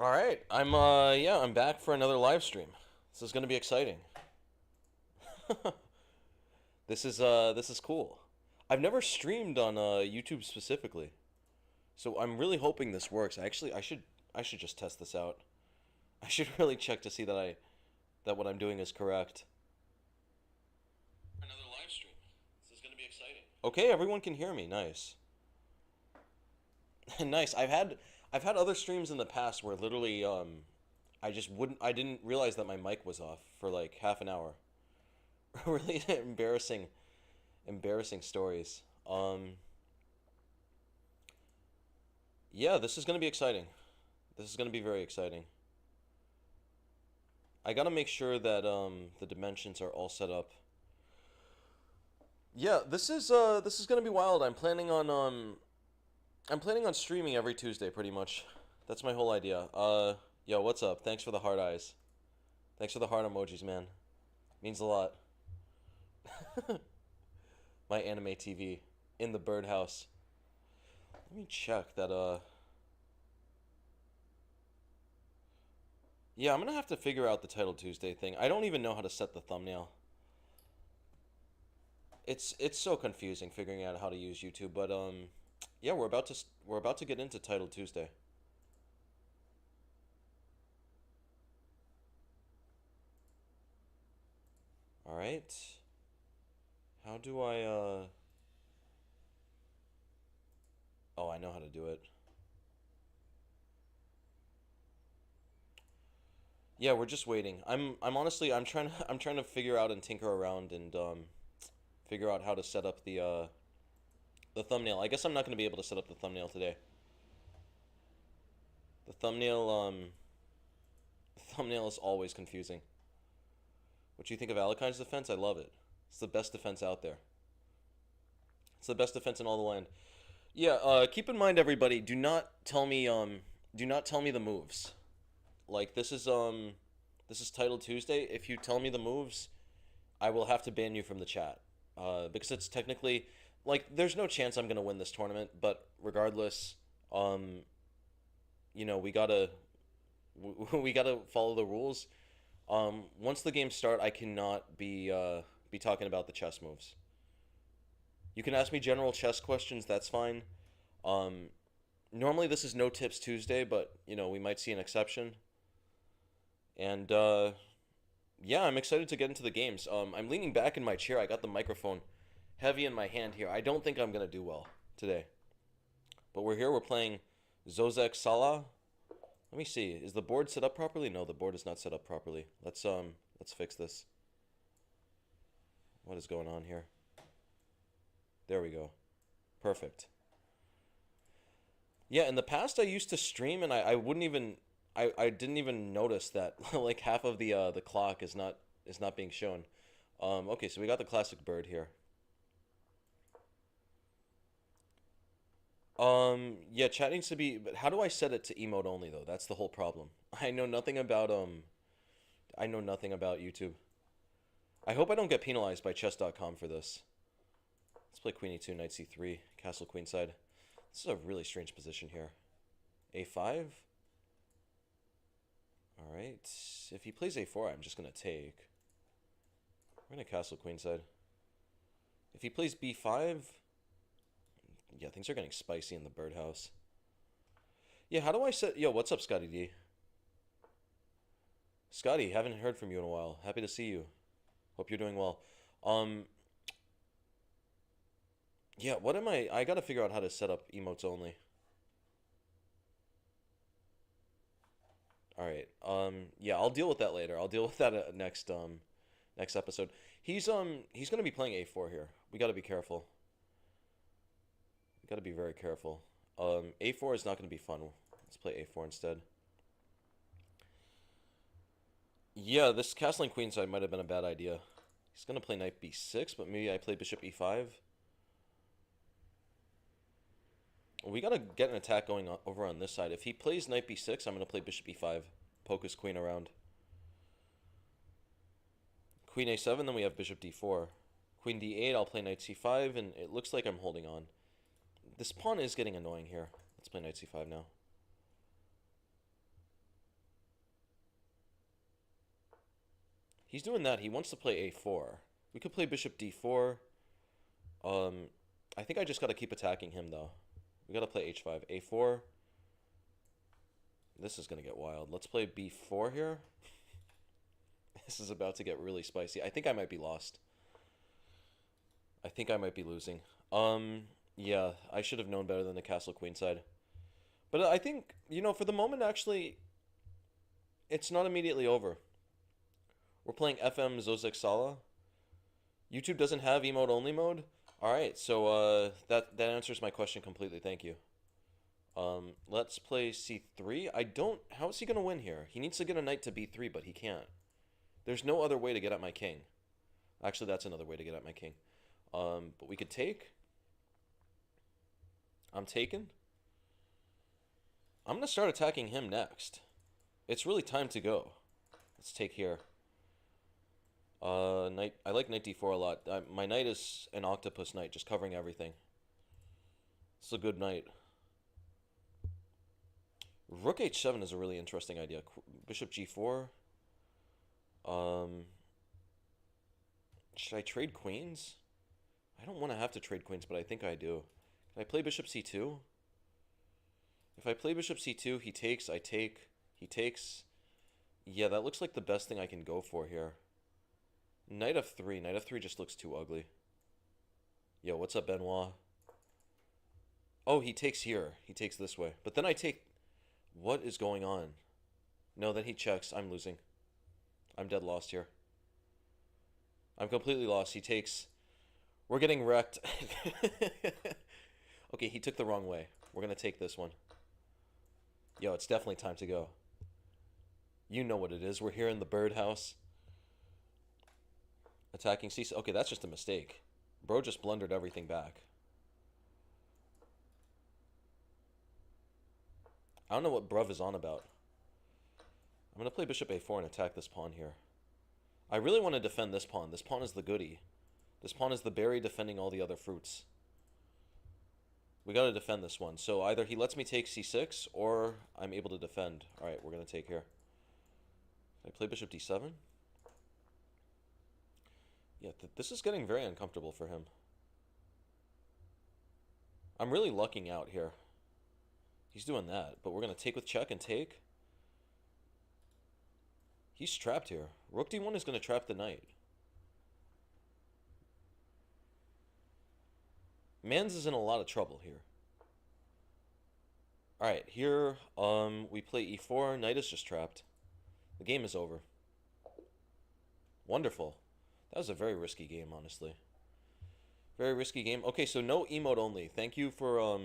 All right, I'm back for another live stream. This is gonna be exciting. This is cool. I've never streamed on YouTube specifically, so I'm really hoping this works. I should just test this out. I should really check to see that what I'm doing is correct. Another live stream. This is gonna be exciting. Okay, everyone can hear me. Nice. Nice. I've had other streams in the past where literally I didn't realize that my mic was off for like half an hour. Really embarrassing stories. Yeah, this is gonna be exciting. This is gonna be very exciting. I gotta make sure that the dimensions are all set up. Yeah, this is gonna be wild. I'm planning on streaming every Tuesday pretty much. That's my whole idea. Yo, what's up? Thanks for the heart eyes. Thanks for the heart emojis, man. Means a lot. My anime TV in the birdhouse. Let me check that. Yeah, I'm gonna have to figure out the title Tuesday thing. I don't even know how to set the thumbnail. It's so confusing figuring out how to use YouTube, but yeah, we're about to get into title Tuesday. All right. How do I Oh, I know how to do it. Yeah, we're just waiting. I'm honestly I'm trying to figure out and tinker around and figure out how to set up the thumbnail. I guess I'm not going to be able to set up the thumbnail today. The thumbnail is always confusing. What do you think of Alakine's defense? I love it. It's the best defense out there. It's the best defense in all the land. Yeah, keep in mind everybody, do not tell me the moves. Like this is Title Tuesday. If you tell me the moves, I will have to ban you from the chat. Because it's technically like there's no chance I'm gonna win this tournament, but regardless, um, we gotta we gotta follow the rules. Once the games start, I cannot be talking about the chess moves. You can ask me general chess questions. That's fine. Um, Normally this is no tips Tuesday, but we might see an exception. And yeah, I'm excited to get into the games. I'm leaning back in my chair. I got the microphone heavy in my hand here. I don't think I'm gonna do well today. But we're here. We're playing Zozek Salah. Let me see. Is the board set up properly? No, the board is not set up properly. Let's fix this. What is going on here? There we go. Perfect. Yeah, in the past I used to stream and I wouldn't even I didn't even notice that like half of the clock is not being shown. Okay, so we got the classic bird here. Yeah, chat needs to be, but how do I set it to emote only though? That's the whole problem. I know nothing about YouTube. I hope I don't get penalized by chess.com for this. Let's play queen e2, knight c3, castle queenside. This is a really strange position here. a5. All right. If he plays a4, I'm just gonna take. We're gonna castle queenside. If he plays b5, yeah, things are getting spicy in the birdhouse. Yeah, how do I set? Yo, what's up, Scotty D? Scotty, haven't heard from you in a while. Happy to see you. Hope you're doing well. Um, yeah, what am I? I gotta figure out how to set up emotes only. All right. Yeah, I'll deal with that later. I'll deal with that next episode. He's gonna be playing a4 here. We gotta be careful. We gotta be very careful. A4 is not gonna be fun. Let's play a4 instead. Yeah, this castling queenside might have been a bad idea. He's gonna play knight b6, but maybe I play bishop e5. We gotta get an attack going over on this side. If he plays knight b6, I'm gonna play bishop e5. Poke his queen around. Queen a7, then we have bishop d4. Queen d8, I'll play knight c5, and it looks like I'm holding on. This pawn is getting annoying here. Let's play knight c5 now. He's doing that. He wants to play a4. We could play bishop d4. Um, I think I just got to keep attacking him, though. We got to play h5. a4. This is going to get wild. Let's play b4 here. This is about to get really spicy. I think I might be lost. I think I might be losing. Yeah, I should have known better than the castle queenside. But I think, you know, for the moment, actually, it's not immediately over. We're playing FM Zozek Sala. YouTube doesn't have emote only mode. All right, so that answers my question completely. Thank you. Let's play c3. I don't. How is he gonna win here? He needs to get a knight to b3, but he can't. There's no other way to get at my king. Actually, that's another way to get at my king. But we could take. I'm taken. I'm gonna start attacking him next. It's really time to go. Let's take here. Knight. I like knight d4 a lot. My knight is an octopus knight, just covering everything. It's a good knight. Rook h7 is a really interesting idea. Bishop g4. Should I trade queens? I don't want to have to trade queens, but I think I do. Can I play bishop c2? If I play bishop c2, he takes, I take, he takes. Yeah, that looks like the best thing I can go for here. Knight f3. Knight f3 just looks too ugly. Yo, what's up, Benoit? Oh, he takes here. He takes this way. But then I take... What is going on? No, then he checks. I'm losing. I'm dead lost here. I'm completely lost. He takes... We're getting wrecked. Okay, he took the wrong way. We're going to take this one. Yo, it's definitely time to go. You know what it is. We're here in the birdhouse. Attacking c... Okay, that's just a mistake. Bro just blundered everything back. I don't know what bruv is on about. I'm going to play bishop a4 and attack this pawn here. I really want to defend this pawn. This pawn is the goodie. This pawn is the berry defending all the other fruits. We got to defend this one. So either he lets me take c6 or I'm able to defend. All right, we're going to take here. Can I play bishop d7? Yeah, this is getting very uncomfortable for him. I'm really lucking out here. He's doing that, but we're going to take with check and take. He's trapped here. Rook d1 is going to trap the knight. Mans is in a lot of trouble here. Alright, here we play e4. Knight is just trapped. The game is over. Wonderful. That was a very risky game, honestly. Very risky game. Okay, so no emote only. Thank you for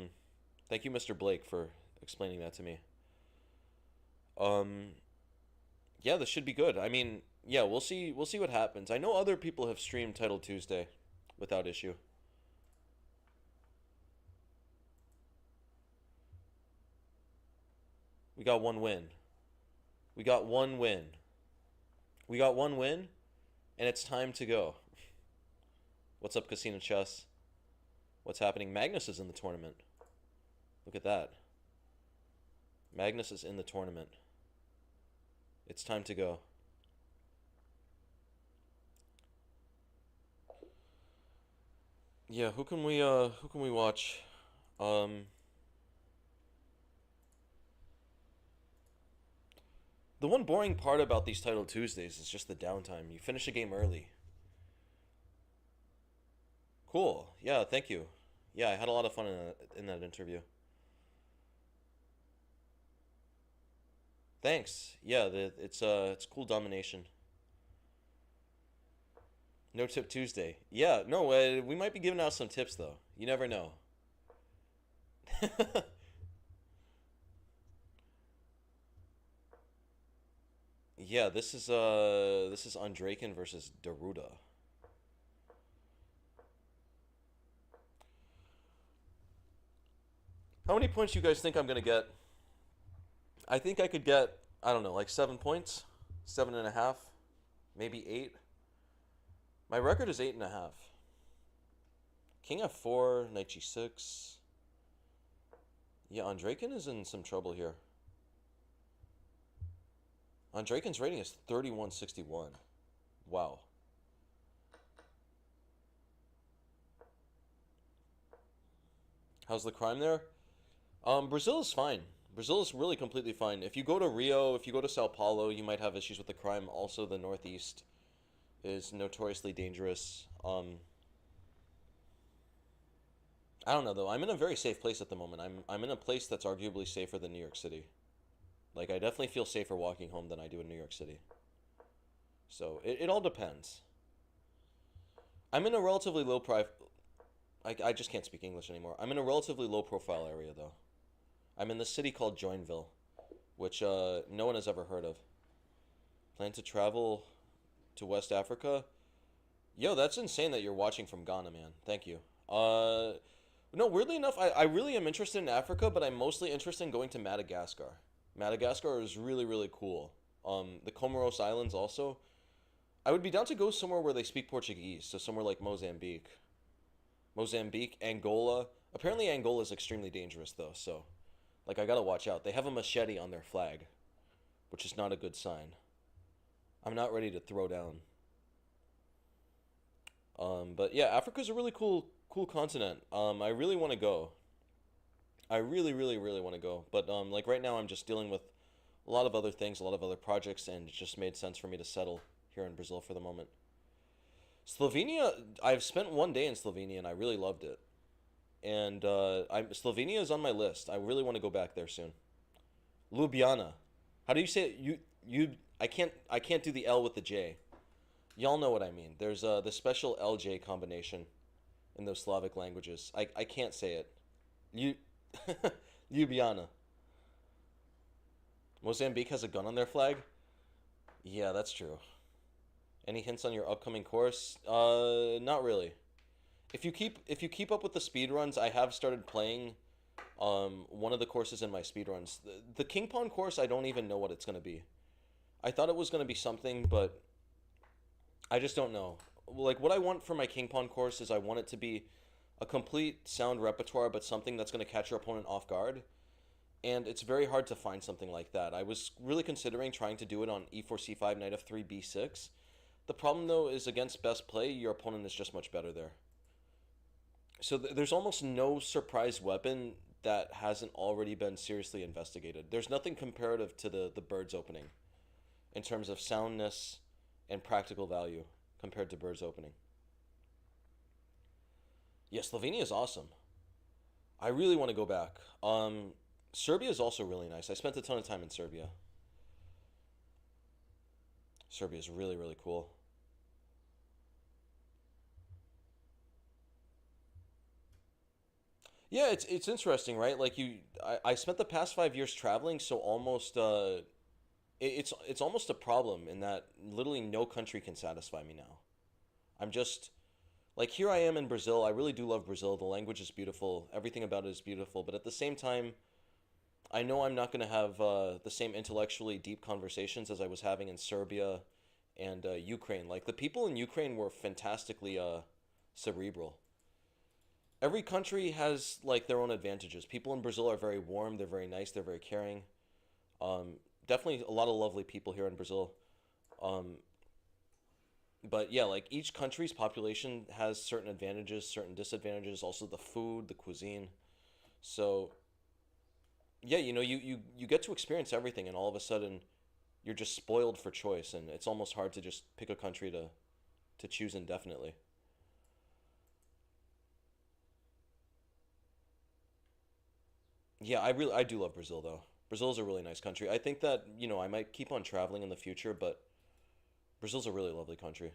thank you, Mr. Blake, for explaining that to me. Yeah, this should be good. I mean, yeah, we'll see what happens. I know other people have streamed Title Tuesday without issue. We got one win. We got one win. We got one win, and it's time to go. What's up, Casino Chess? What's happening? Magnus is in the tournament. Look at that. Magnus is in the tournament. It's time to go. Yeah, who can we watch? The one boring part about these Title Tuesdays is just the downtime. You finish a game early. Cool. Yeah, thank you. Yeah, I had a lot of fun in that interview. Thanks. Yeah, it's cool domination. No tip Tuesday. Yeah, no, we might be giving out some tips though. You never know. Yeah, this is Andraken versus Daruda. How many points do you guys think I'm gonna get? I think I could get, I don't know, like 7 points, 7.5, maybe 8. My record is 8.5. King f4, knight g6. Yeah, Andraken is in some trouble here. Andraken's rating is 3161. Wow. How's the crime there? Brazil is fine. Brazil is really completely fine. If you go to Rio, if you go to Sao Paulo, you might have issues with the crime. Also, the Northeast is notoriously dangerous. I don't know though. I'm in a very safe place at the moment. I'm in a place that's arguably safer than New York City. Like I definitely feel safer walking home than I do in New York City. So it all depends. I'm in a relatively low pri. I just can't speak English anymore. I'm in a relatively low profile area though. I'm in the city called Joinville, which no one has ever heard of. Plan to travel to West Africa? Yo, that's insane that you're watching from Ghana, man. Thank you. No, weirdly enough, I really am interested in Africa, but I'm mostly interested in going to Madagascar. Madagascar is really, really cool. The Comoros Islands also. I would be down to go somewhere where they speak Portuguese, so somewhere like Mozambique. Mozambique, Angola. Apparently, Angola is extremely dangerous, though, so, like, I gotta watch out. They have a machete on their flag, which is not a good sign. I'm not ready to throw down. But yeah, Africa's a really cool continent. I really want to go. I really, really, really want to go. But like right now, I'm just dealing with a lot of other things, a lot of other projects, and it just made sense for me to settle here in Brazil for the moment. Slovenia, I've spent one day in Slovenia and I really loved it. And Slovenia is on my list. I really want to go back there soon. Ljubljana. How do you say it? I can't do the L with the J. Y'all know what I mean. There's the special LJ combination in those Slavic languages. I can't say it. You Ljubljana. Mozambique has a gun on their flag? Yeah, that's true. Any hints on your upcoming course? Not really. If you keep up with the speed runs, I have started playing one of the courses in my speed runs. The King Pawn course, I don't even know what it's going to be. I thought it was going to be something, but I just don't know. Like what I want for my King Pawn course is I want it to be a complete sound repertoire, but something that's going to catch your opponent off guard. And it's very hard to find something like that. I was really considering trying to do it on e4 c5 knight f3 b6. The problem though is against best play, your opponent is just much better there. So there's almost no surprise weapon that hasn't already been seriously investigated. There's nothing comparative to the bird's opening in terms of soundness and practical value compared to bird's opening. Yeah, Slovenia is awesome. I really want to go back. Serbia is also really nice. I spent a ton of time in Serbia. Serbia is really, really cool. Yeah, it's interesting, right? Like I spent the past 5 years traveling, so almost it's almost a problem in that literally no country can satisfy me now. I'm just like here I am in Brazil. I really do love Brazil. The language is beautiful. Everything about it is beautiful. But at the same time, I know I'm not going to have the same intellectually deep conversations as I was having in Serbia and Ukraine. Like the people in Ukraine were fantastically cerebral. Every country has like their own advantages. People in Brazil are very warm. They're very nice. They're very caring. Um, Definitely a lot of lovely people here in Brazil. Um, but yeah, like each country's population has certain advantages, certain disadvantages. Also, the food, the cuisine. So yeah, you get to experience everything, and all of a sudden, you're just spoiled for choice, and it's almost hard to just pick a country to choose indefinitely. Yeah, I do love Brazil though. Brazil is a really nice country. I think that I might keep on traveling in the future, but Brazil's a really lovely country.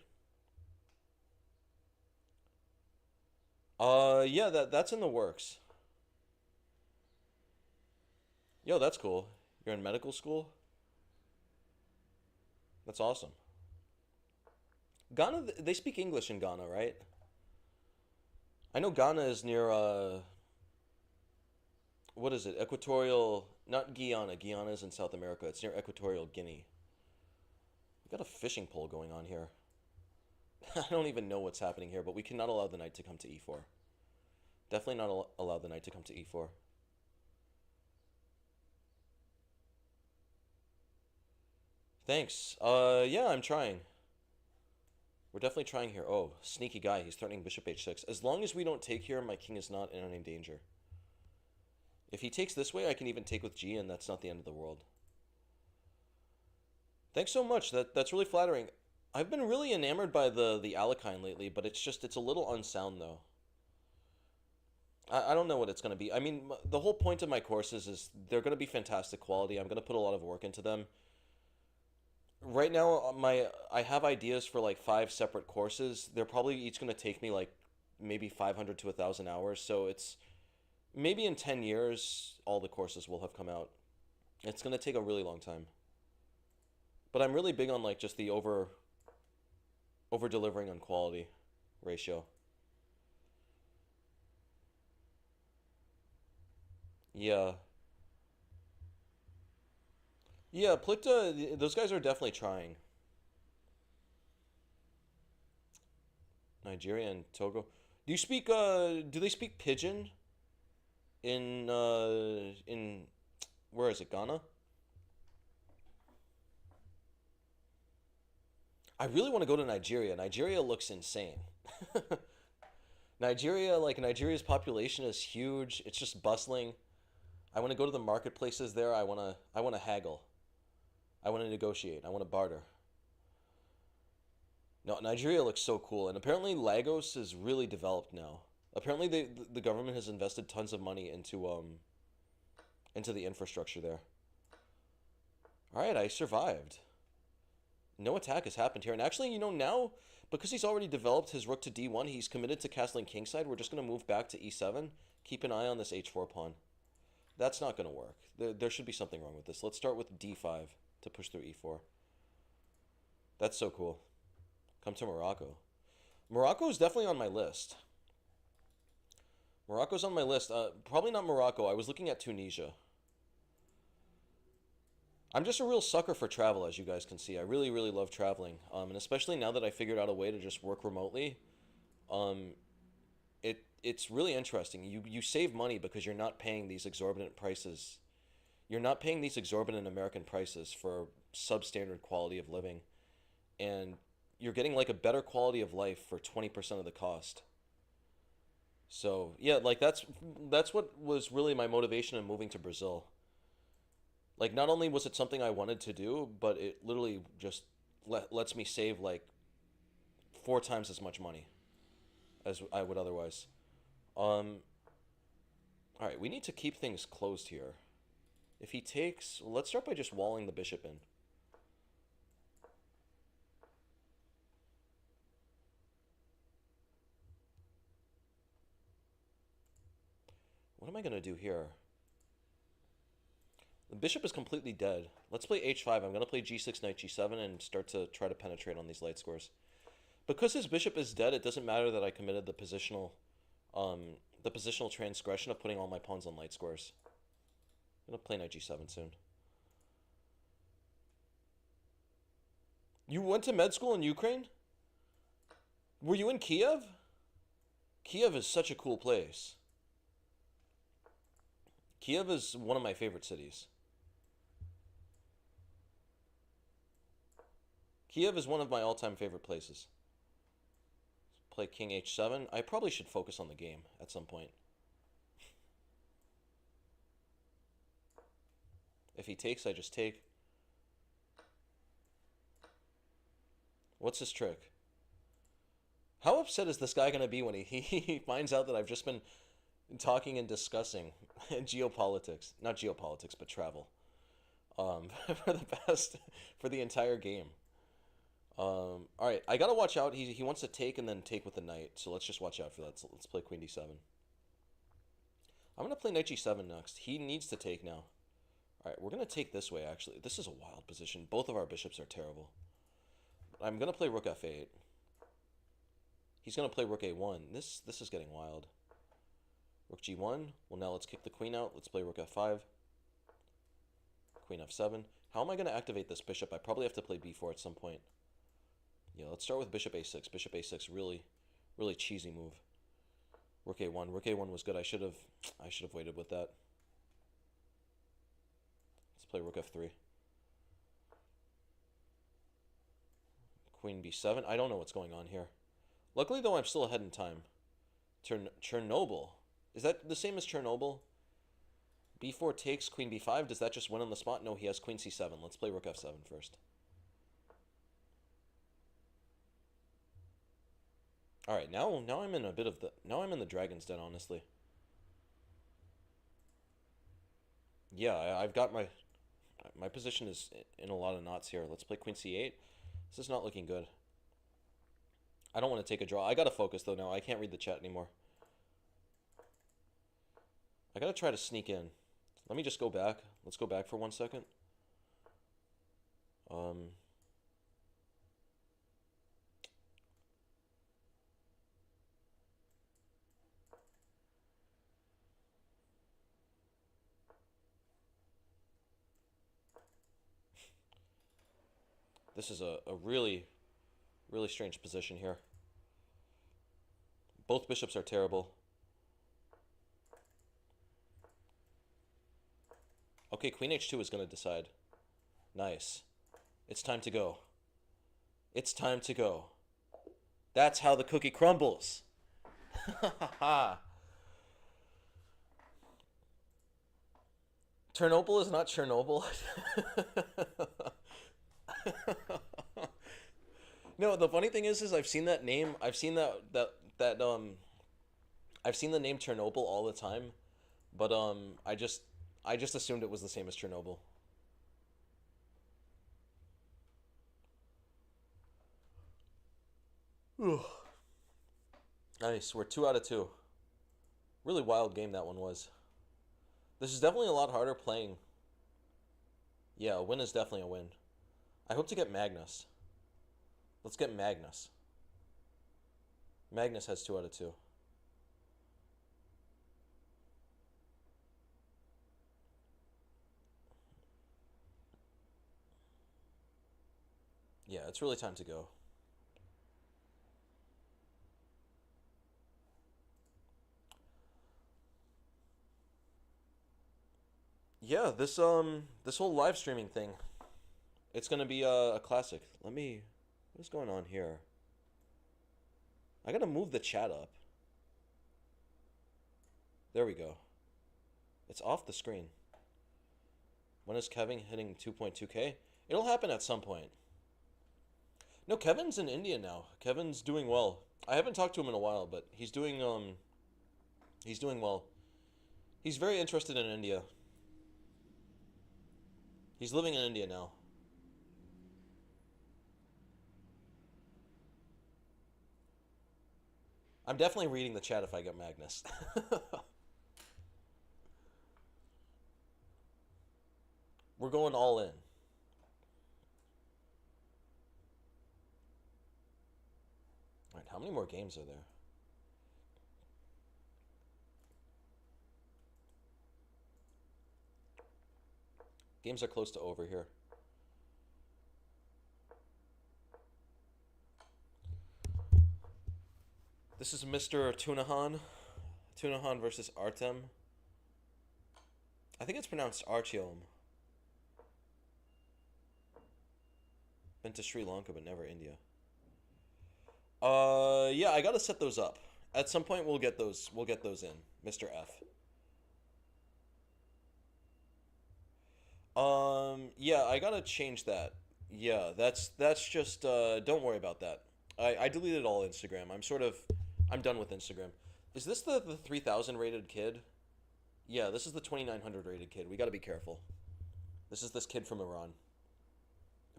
Yeah, that's in the works. Yo, that's cool. You're in medical school. That's awesome. Ghana, they speak English in Ghana, right? I know Ghana is near what is it? Equatorial, not Guyana. Guyana is in South America. It's near Equatorial Guinea. We got a fishing pole going on here. I don't even know what's happening here, but we cannot allow the knight to come to e4. Definitely not allow the knight to come to e4. Thanks. Yeah, I'm trying. We're definitely trying here. Oh, sneaky guy. He's threatening bishop h6. As long as we don't take here, my king is not in any danger. If he takes this way, I can even take with g, and that's not the end of the world. Thanks so much. That's really flattering. I've been really enamored by the Alekhine lately, but it's a little unsound though. I don't know what it's going to be. I mean, the whole point of my courses is they're going to be fantastic quality. I'm going to put a lot of work into them. Right now, I have ideas for like 5 separate courses. They're probably each going to take me like maybe 500 to 1,000 hours. So it's maybe in 10 years, all the courses will have come out. It's going to take a really long time. But I'm really big on like just the over delivering on quality ratio. Yeah. Yeah, Plicta, those guys are definitely trying. Nigeria and Togo. Do they speak Pidgin in where is it, Ghana? I really want to go to Nigeria. Nigeria looks insane. Nigeria's population is huge. It's just bustling. I want to go to the marketplaces there. I want to haggle. I want to negotiate. I want to barter. No, Nigeria looks so cool, and apparently Lagos is really developed now. Apparently, the government has invested tons of money into the infrastructure there. All right, I survived. No attack has happened here, and actually, now because he's already developed his rook to d1, he's committed to castling kingside. We're just gonna move back to e7. Keep an eye on this h4 pawn. That's not gonna work. There should be something wrong with this. Let's start with d5 to push through e4. That's so cool. Come to Morocco. Morocco is definitely on my list. Morocco's on my list. Probably not Morocco. I was looking at Tunisia. I'm just a real sucker for travel, as you guys can see. I really, really love traveling. And especially now that I figured out a way to just work remotely, um, it's really interesting. You save money because you're not paying these exorbitant prices. You're not paying these exorbitant American prices for substandard quality of living, and you're getting like a better quality of life for 20% of the cost. So yeah, like that's what was really my motivation in moving to Brazil. Like not only was it something I wanted to do, but it literally just lets me save like 4 times as much money as I would otherwise. Um, all right, we need to keep things closed here. If he takes, well, let's start by just walling the bishop in. What am I gonna do here? The bishop is completely dead. Let's play h5. I'm gonna play g6, knight g7, and start to try to penetrate on these light squares. Because his bishop is dead, it doesn't matter that I committed the positional transgression of putting all my pawns on light squares. I'm gonna play knight g7 soon. You went to med school in Ukraine? Were you in Kiev? Kiev is such a cool place. Kiev is one of my favorite cities. Kiev is one of my all-time favorite places. Play king h7. I probably should focus on the game at some point. If he takes, I just take. What's his trick? How upset is this guy going to be when he finds out that I've just been talking and discussing geopolitics? Not geopolitics, but travel. For for the entire game. All right, I gotta watch out. He wants to take and then take with the knight, so let's just watch out for that. So let's play queen d7. I'm gonna play knight g7 next. He needs to take now. All right, we're gonna take this way. Actually, this is a wild position. Both of our bishops are terrible. I'm gonna play rook f8. He's gonna play rook a1. This is getting wild. Rook g1. Well, now let's kick the queen out. Let's play rook f5. Queen f7. How am I gonna activate this bishop? I probably have to play b4 at some point. Yeah, let's start with bishop a6. Bishop a6, really, really cheesy move. Rook a1. Rook a1 was good. I should have waited with that. Let's play rook f3. Queen b7. I don't know what's going on here. Luckily, though, I'm still ahead in time. Chernobyl. Is that the same as Chernobyl? b4 takes, queen b5. Does that just win on the spot? No, he has queen c7. Let's play rook f7 first. All right, now I'm in a bit of the I'm in the dragon's den, honestly. Yeah, I've got my position is in a lot of knots here. Let's play queen c8. This is not looking good. I don't want to take a draw. I gotta focus though now. I can't read the chat anymore. I gotta try to sneak in. Let me just go back. Let's go back for 1 second. This is a really, really strange position here. Both bishops are terrible. Okay, queen h2 is going to decide. Nice. It's time to go. It's time to go. That's how the cookie crumbles. Chernobyl is not Chernobyl. No, the funny thing is I've seen that name. I've seen I've seen the name Chernobyl all the time, but I just assumed it was the same as Chernobyl. Nice, we're 2 out of 2. Really wild game that one was. This is definitely a lot harder playing. Yeah, a win is definitely a win. I hope to get Magnus. Let's get Magnus. Magnus has 2 out of 2. Yeah, it's really time to go. Yeah, this whole live streaming thing, it's gonna be a classic. What is going on here? I gotta move the chat up. There we go. It's off the screen. When is Kevin hitting 2.2K? It'll happen at some point. No, Kevin's in India now. Kevin's doing well. I haven't talked to him in a while, but he's doing well. He's very interested in India. He's living in India now. I'm definitely reading the chat if I get Magnus. We're going all in. Alright, how many more games are there? Games are close to over here. This is Mr. Tunahan. Tunahan versus Artem. I think it's pronounced Artyom. Been to Sri Lanka, but never India. Yeah, I gotta set those up. At some point, we'll get those. We'll get those in, Mr. F. Yeah, I gotta change that. Yeah, that's just. Don't worry about that. I deleted all Instagram. I'm done with Instagram. Is this the 3000 rated kid? Yeah, this is the 2900 rated kid. We gotta be careful. This is this kid from Iran.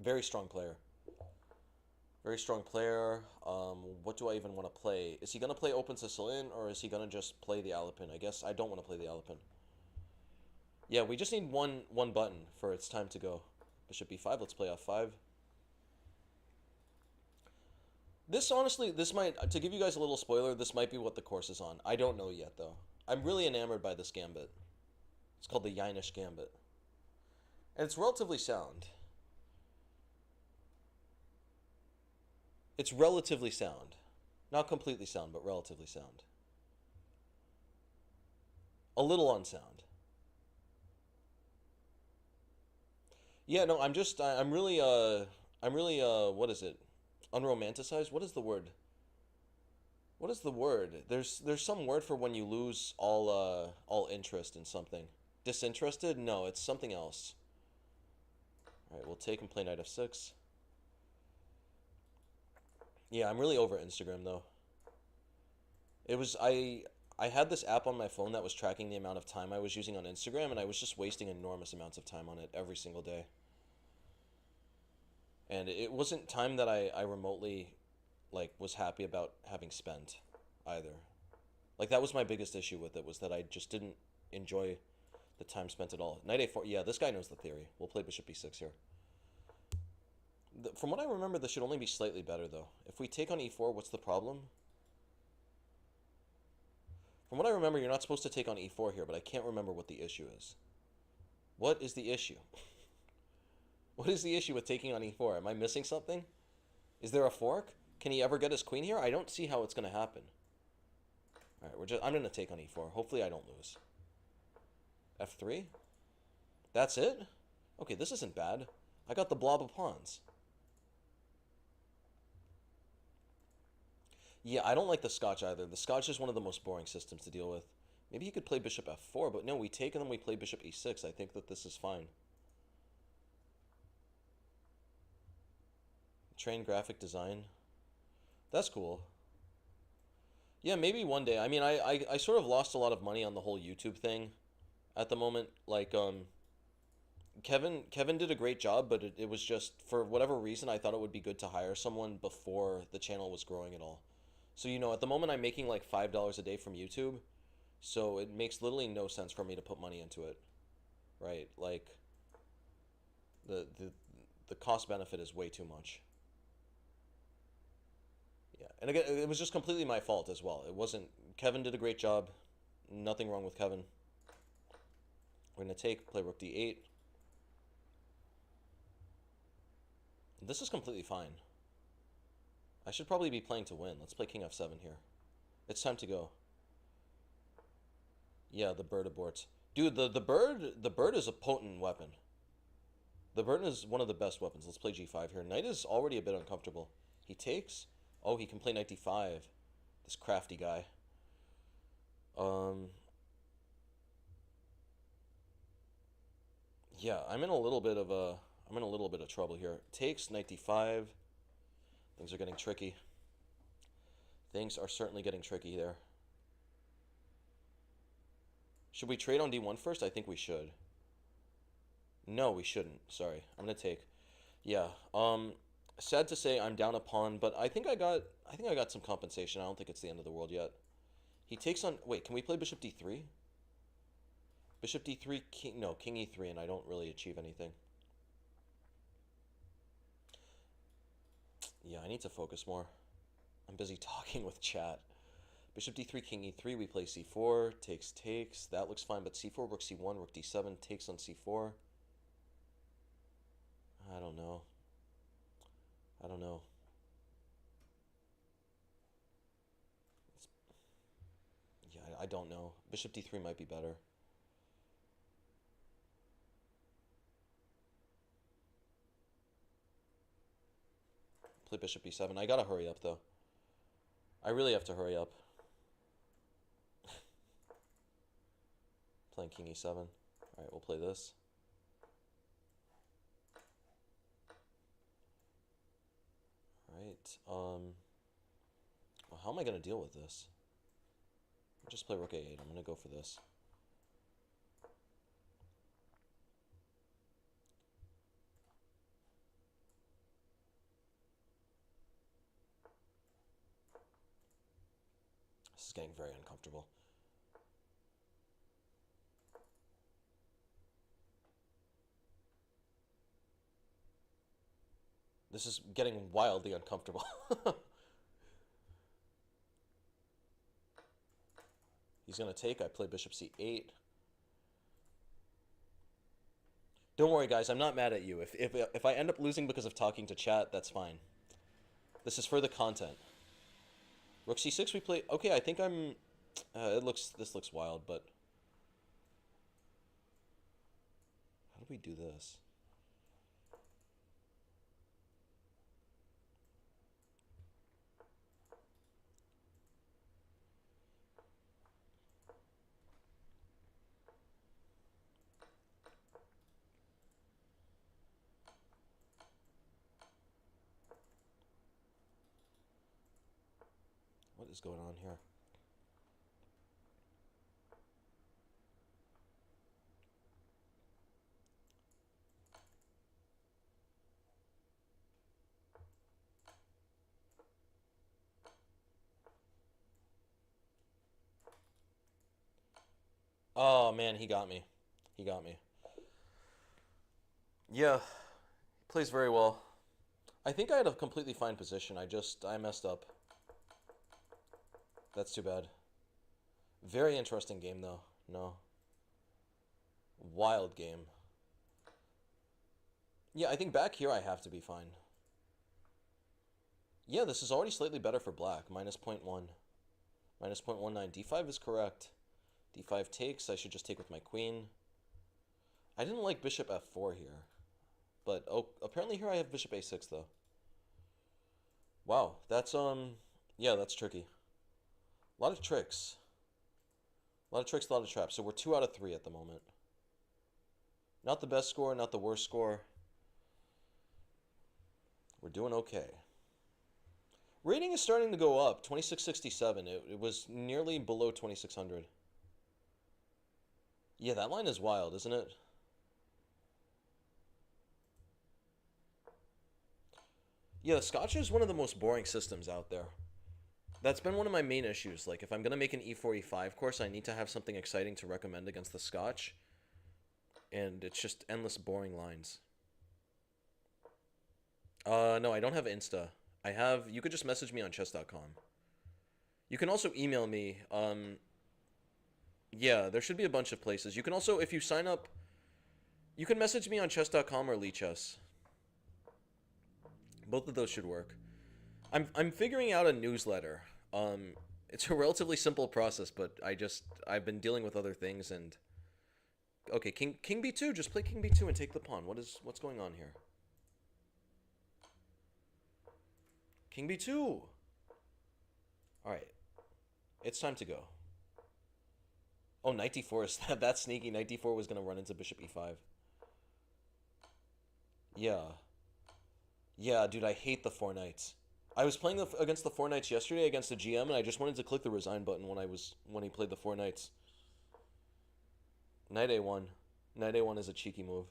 Very strong player. Very strong player. What do I even want to play? Is he going to play Open Sicilian, or is he going to just play the Alapin? I guess I don't want to play the Alapin. Yeah, we just need one button for it's time to go. Bishop b5, let's play f5. This, honestly, this might, to give you guys a little spoiler, this might be what the course is on. I don't know yet, though. I'm really enamored by this gambit. It's called the Yinish Gambit. And it's relatively sound. It's relatively sound. Not completely sound, but relatively sound. A little unsound. Yeah, no, I'm really, what is it? Unromanticized? What is the word? What is the word? There's some word for when you lose all interest in something. Disinterested? No, it's something else. All right, we'll take and play knight f6. Yeah, I'm really over Instagram though. It was I had this app on my phone that was tracking the amount of time I was using on Instagram, and I was just wasting enormous amounts of time on it every single day. And it wasn't time that I remotely like was happy about having spent either. Like that was my biggest issue with it, was that I just didn't enjoy the time spent at all. Knight a4. Yeah, this guy knows the theory. We'll play bishop b6 here. From what I remember, this should only be slightly better though. If we take on e4, what's the problem? From what I remember, you're not supposed to take on e4 here, but I can't remember what the issue is. What is the issue? What is the issue with taking on e4? Am I missing something? Is there a fork? Can he ever get his queen here? I don't see how it's going to happen. All right, I'm going to take on e4. Hopefully I don't lose. f3? That's it? Okay, this isn't bad. I got the blob of pawns. Yeah, I don't like the Scotch either. The Scotch is one of the most boring systems to deal with. Maybe he could play bishop f4, but no, we take and then we play bishop e6. I think that this is fine. Train graphic design. That's cool. Yeah, maybe one day. I mean, I sort of lost a lot of money on the whole YouTube thing at the moment. Like, Kevin did a great job, but it was just, for whatever reason, I thought it would be good to hire someone before the channel was growing at all. So, you know, at the moment I'm making like $5 a day from YouTube, so it makes literally no sense for me to put money into it, right? Like, the cost benefit is way too much. Yeah, and again, it was just completely my fault as well. It wasn't. Kevin did a great job. Nothing wrong with Kevin. We're gonna play rook d8. This is completely fine. I should probably be playing to win. Let's play king f7 here. It's time to go. Yeah, the bird aborts. Dude, the bird is a potent weapon. The bird is one of the best weapons. Let's play g5 here. Knight is already a bit uncomfortable. He takes. Oh, he can play knight d5. This crafty guy. Yeah, I'm in a little bit of trouble here. Takes knight d5. Things are getting tricky. Things are certainly getting tricky there. Should we trade on d1 first? I think we should. No, we shouldn't. Sorry. I'm gonna take. Yeah. Sad to say I'm down a pawn, but I think I got some compensation. I don't think it's the end of the world yet. He takes on. Wait, can we play bishop d3? Bishop d3, king. No, king e3, and I don't really achieve anything. Yeah, I need to focus more. I'm busy talking with chat. Bishop d3, king e3, we play c4, takes. That looks fine, but c4, rook c1, rook d7, takes on c4. I don't know. Yeah, I don't know. Bishop d3 might be better. Play bishop b7. I gotta hurry up, though. I really have to hurry up. Playing king e7. Alright, we'll play this. Alright, well, how am I gonna deal with this? I'll just play rook a8. I'm gonna go for this. This is getting very uncomfortable. This is getting wildly uncomfortable. He's going to take. I play bishop c8. Don't worry, guys. I'm not mad at you. If I end up losing because of talking to chat, that's fine. This is for the content. Rook c6 we play. Okay, I think I'm... this looks wild, but... How do we do this? what is going on here. Oh man, he got me. He got me. Yeah, he plays very well. I think I had a completely fine position. I messed up. That's too bad. Very interesting game though. No. Wild game. Yeah, I think back here I have to be fine. Yeah, this is already slightly better for black. Minus point 0.1. Minus 0.19. D5 is correct. D5 takes. I should just take with my queen. I didn't like bishop f4 here. But oh, apparently here I have bishop a6 though. Wow, yeah, that's tricky. A lot of tricks. A lot of tricks, a lot of traps. So we're 2 out of 3 at the moment. Not the best score, not the worst score. We're doing okay. Rating is starting to go up. 2667. It was nearly below 2600. Yeah, that line is wild, isn't it? Yeah, the Scotch is one of the most boring systems out there. That's been one of my main issues. Like, if I'm going to make an e4, e5 course, I need to have something exciting to recommend against the Scotch. And it's just endless boring lines. No, I don't have Insta. You could just message me on chess.com. You can also email me. Yeah, there should be a bunch of places. You can also, if you sign up, you can message me on chess.com or Chess. Both of those should work. I'm figuring out a newsletter. It's a relatively simple process, but I've been dealing with other things and okay, King B2, just play King B2 and take the pawn. What's going on here? King B2. All right. It's time to go. Oh, knight d4 is that sneaky. Knight d4 was going to run into bishop e5. Yeah. Yeah, dude, I hate the 4 knights. I was playing against the 4 knights yesterday against a GM, and I just wanted to click the resign button when he played the 4 knights. Knight a1. Knight a1 is a cheeky move.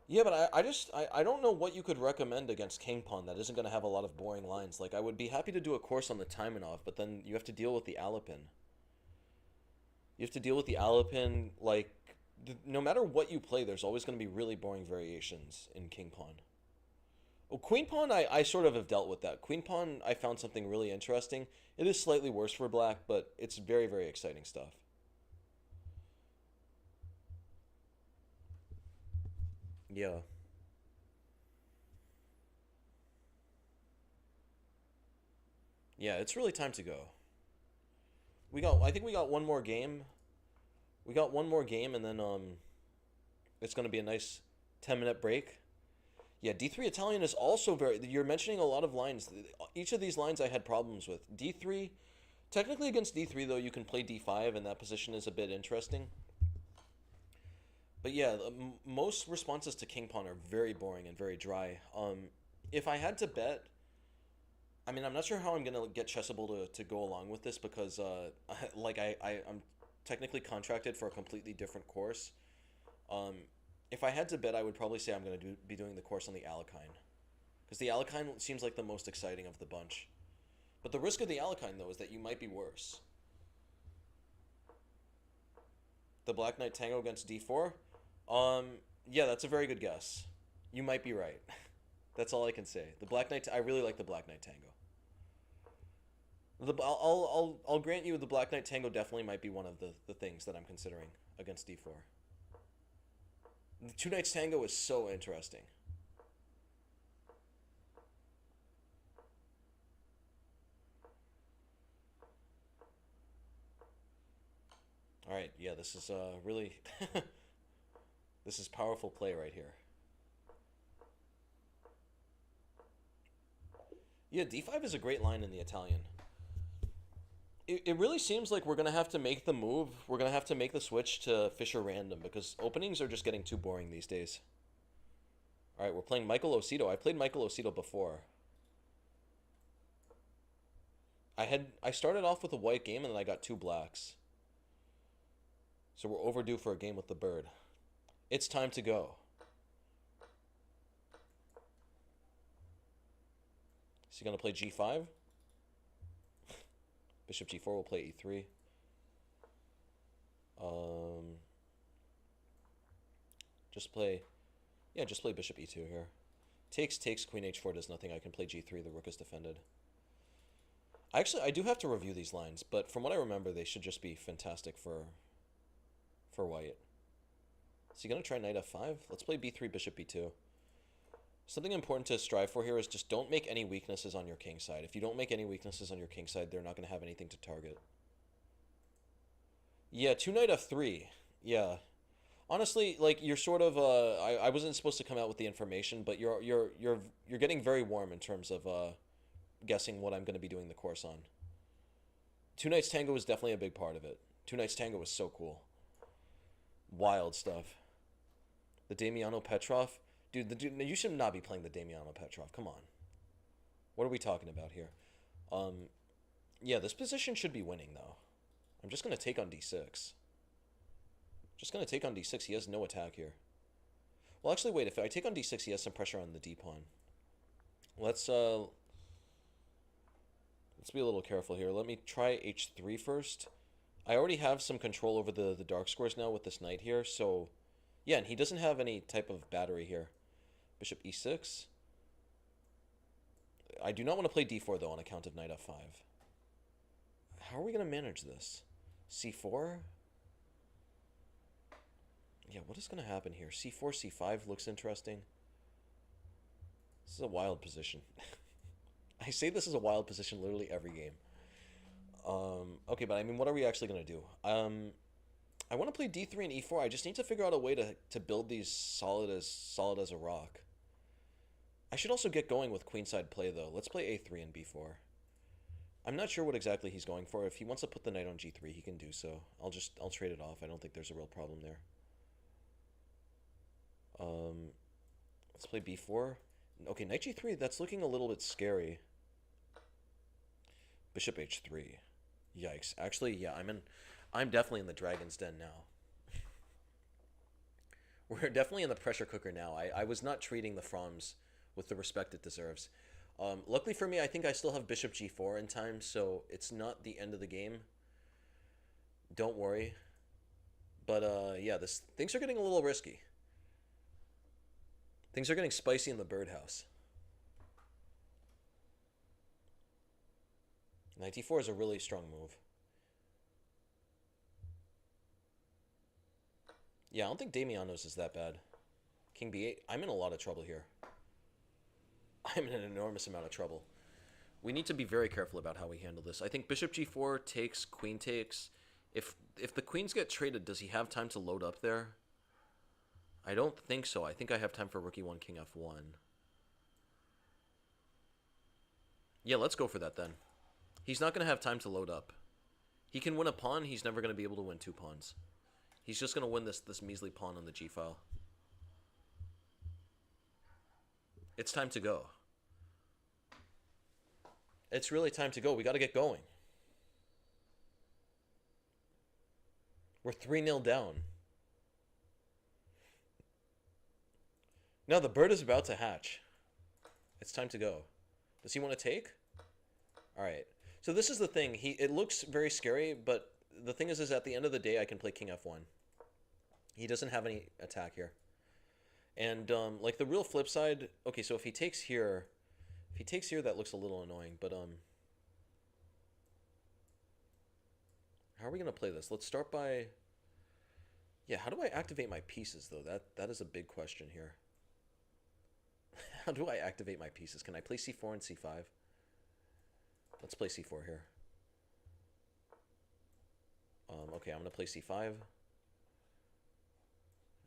Yeah, but I don't know what you could recommend against king pawn that isn't going to have a lot of boring lines. Like, I would be happy to do a course on the Taimanov, but then you have to deal with the Alapin. You have to deal with the Alapin, like, no matter what you play, there's always going to be really boring variations in king pawn. Oh, queen pawn, I sort of have dealt with that. Queen pawn, I found something really interesting. It is slightly worse for black, but it's very, very exciting stuff. Yeah. Yeah, it's really time to go. I think we got one more game. We got one more game, and then it's gonna be a nice 10-minute break. Yeah, D3 Italian is also very. You're mentioning a lot of lines. Each of these lines I had problems with. D3, technically against D3 though, you can play D5, and that position is a bit interesting. But yeah, most responses to King Pawn are very boring and very dry. If I had to bet, I mean, I'm not sure how I'm gonna get Chessable to go along with this because, like, I'm technically contracted for a completely different course. Um, if I had to bet, I would probably say I'm gonna be doing the course on the Alekhine, because the Alekhine seems like the most exciting of the bunch. But the risk of the Alekhine though is that you might be worse. The Black Knight Tango against D4. Um, yeah, that's a very good guess. You might be right. That's all I can say. The Black Knight. I really like the Black Knight Tango. I'll grant you the Black Knight Tango definitely might be one of the things that I'm considering against D4. The Two Knights Tango is so interesting. All right, yeah, this is really this is powerful play right here. Yeah, D5 is a great line in the Italian. It really seems like we're going to have to make the move. We're going to have to make the switch to Fischer Random because openings are just getting too boring these days. All right, we're playing Michael Ocido. I played Michael Ocido before. I started off with a white game and then I got two blacks. So we're overdue for a game with the bird. It's time to go. Is he gonna play G5? Bishop G4 will play E3. Just play, yeah, just play Bishop E2 here. Takes, Queen H4 does nothing. I can play G3. The rook is defended. I do have to review these lines, but from what I remember, they should just be fantastic for white. Is he gonna try Knight F5? Let's play B3, Bishop B2. Something important to strive for here is just don't make any weaknesses on your king side. If you don't make any weaknesses on your king side, they're not gonna have anything to target. Yeah, 2 Knight F3. Yeah. Honestly, like you're sort of I wasn't supposed to come out with the information, but you're getting very warm in terms of guessing what I'm going to be doing the course on. Two Knights Tango was definitely a big part of it. Two Knights Tango was so cool. Wild stuff. The Damiano Petrov, dude, you should not be playing the Damiano Petrov. Come on. What are we talking about here? Yeah, this position should be winning though. I'm just going to take on D6. Just going to take on D6. He has no attack here. Well, actually, wait. If I take on D6, he has some pressure on the D pawn. Let's be a little careful here. Let me try H3 first. I already have some control over the dark squares now with this knight here. So, yeah, and he doesn't have any type of battery here. Bishop E6. I do not want to play D4, though, on account of Knight F5. How are we going to manage this? C4? Yeah, what is going to happen here? C4, C5 looks interesting. This is a wild position. I say this is a wild position literally every game. Okay, but I mean, what are we actually going to do? I want to play D3 and E4. I just need to figure out a way to build these solid as a rock. I should also get going with queenside play, though. Let's play A3 and B4. I'm not sure what exactly he's going for. If he wants to put the knight on G3, he can do so. I'll trade it off. I don't think there's a real problem there. Let's play B4. Okay, knight G3, that's looking a little bit scary. Bishop H3. Yikes. Actually, yeah, I'm definitely in the dragon's den now. We're definitely in the pressure cooker now. I was not treating the Froms with the respect it deserves. Luckily for me, I think I still have Bishop G4 in time, so it's not the end of the game. Don't worry. But, yeah, things are getting a little risky. Things are getting spicy in the birdhouse. Knight D4 is a really strong move. Yeah, I don't think Damiano's is that bad. King B8. I'm in a lot of trouble here. I'm in an enormous amount of trouble. We need to be very careful about how we handle this. I think Bishop G4 takes, Queen takes. If the queens get traded, does he have time to load up there? I don't think so. I think I have time for Rook E1, King F1. Yeah, let's go for that then. He's not going to have time to load up. He can win a pawn. He's never going to be able to win two pawns. He's just going to win this measly pawn on the G file. It's time to go. It's really time to go. We got to get going. We're 3-0 down. No, the bird is about to hatch. It's time to go. Does he want to take? All right. So this is the thing. It looks very scary, but the thing is at the end of the day, I can play King F1. He doesn't have any attack here. And, like, the real flip side... Okay, so if he takes here... If he takes here, that looks a little annoying, but, how are we going to play this? Let's start by... Yeah, how do I activate my pieces, though? That is a big question here. How do I activate my pieces? Can I play C4 and C5? Let's play C4 here. Okay, I'm going to play C5.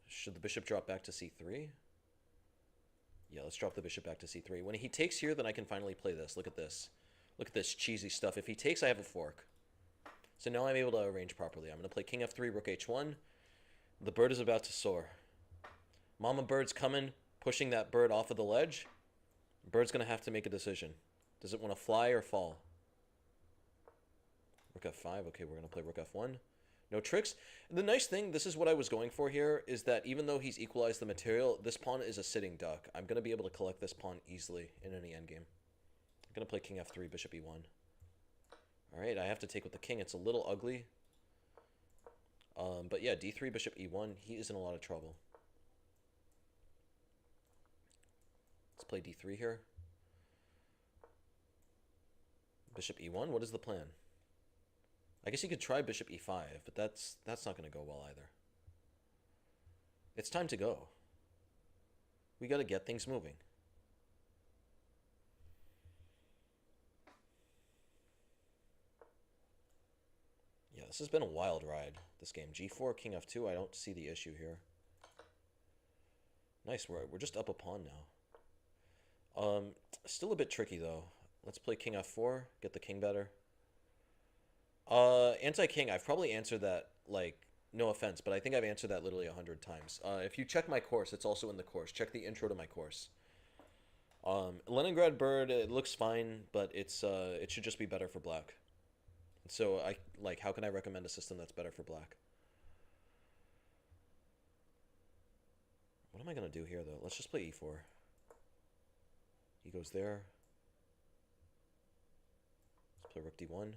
Should the bishop drop back to C3? Yeah, let's drop the bishop back to C3. When he takes here, then I can finally play this. Look at this. Look at this cheesy stuff. If he takes, I have a fork. So now I'm able to arrange properly. I'm going to play King F3, Rook H1. The bird is about to soar. Mama bird's coming. pushing that bird off of the ledge. Bird's going to have to make a decision. Does it want to fly or fall? Rook f5. Okay, we're going to play rook f1. No tricks. The nice thing, this is what I was going for here, is that even though he's equalized the material, this pawn is a sitting duck. I'm going to be able to collect this pawn easily in any endgame. I'm going to play king f3, bishop e1. Alright, I have to take with the king. It's a little ugly. But yeah, d3, bishop e1. He is in a lot of trouble. Let's play d3 here. Bishop e1. What is the plan? I guess he could try bishop e5, but that's not going to go well either. It's time to go. We got to get things moving. Yeah, this has been a wild ride, this game. g4, king f2, I don't see the issue here. Nice, we're just up a pawn now. Still a bit tricky, though. Let's play king f4, get the king better. Anti-king, I've probably answered that, like, no offense, but I think I've answered that literally 100 times. If you check my course, it's also in the course. Check the intro to my course. Leningrad bird, it looks fine, but it should just be better for black. So, how can I recommend a system that's better for black? What am I going to do here, though? Let's just play e4. He goes there. Let's play rook d1.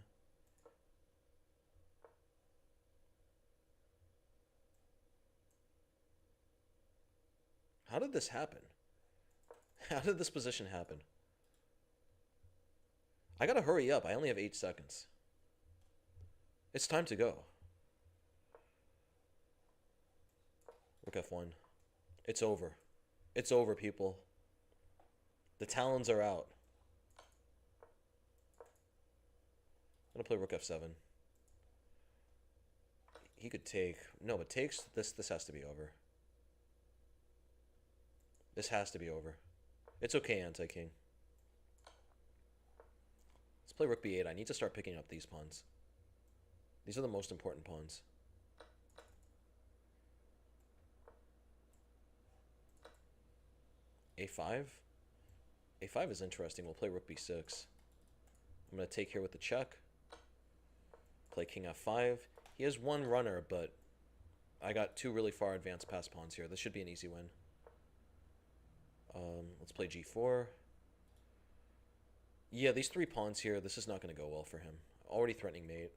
How did this happen? How did this position happen? I gotta hurry up. I only have 8 seconds. It's time to go. Rook f1. It's over. It's over, people. The talons are out. I'm gonna play rook f7. He could take. No, but takes. This has to be over. This has to be over. It's okay, anti-king. Let's play rook b8. I need to start picking up these pawns. These are the most important pawns. a5. a5 is interesting. We'll play rook b6. I'm going to take here with the check. Play king f5. He has one runner, but I got 2 really far advanced pass pawns here. This should be an easy win. Let's play g4. Yeah, these 3 pawns here, this is not going to go well for him. Already threatening mate.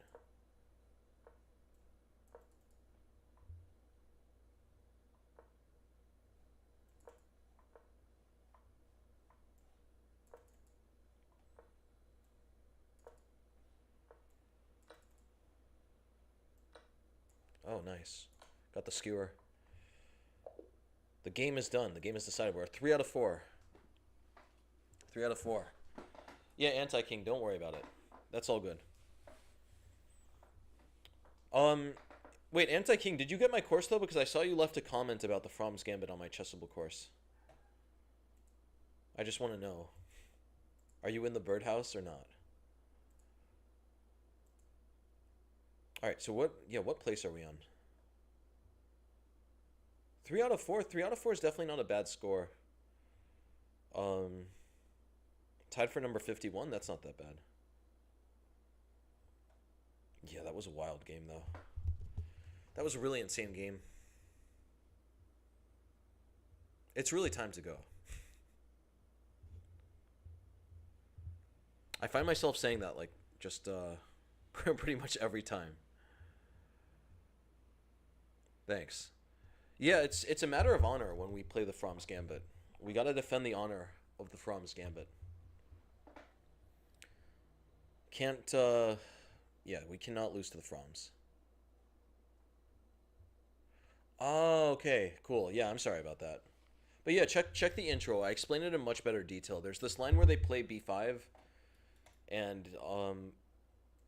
Oh, nice. Got the skewer. The game is done. The game is decided. We're 3 out of 4. 3 out of 4. Yeah, anti-king. Don't worry about it. That's all good. Wait, anti-king, did you get my course, though? Because I saw you left a comment about the Fromm's Gambit on my Chessable course. I just want to know. Are you in the birdhouse or not? Alright, so what place are we on? 3 out of 4? 3 out of 4 is definitely not a bad score. Tied for number 51? That's not that bad. Yeah, that was a wild game, though. That was a really insane game. It's really time to go. I find myself saying that, like, just, pretty much every time. Thanks. Yeah, it's a matter of honor when we play the Fromm's Gambit. We gotta defend the honor of the Fromm's Gambit. Can't, yeah, we cannot lose to the Fromms. Oh, okay, cool. Yeah, I'm sorry about that. But yeah, check the intro. I explained it in much better detail. There's this line where they play b5, and,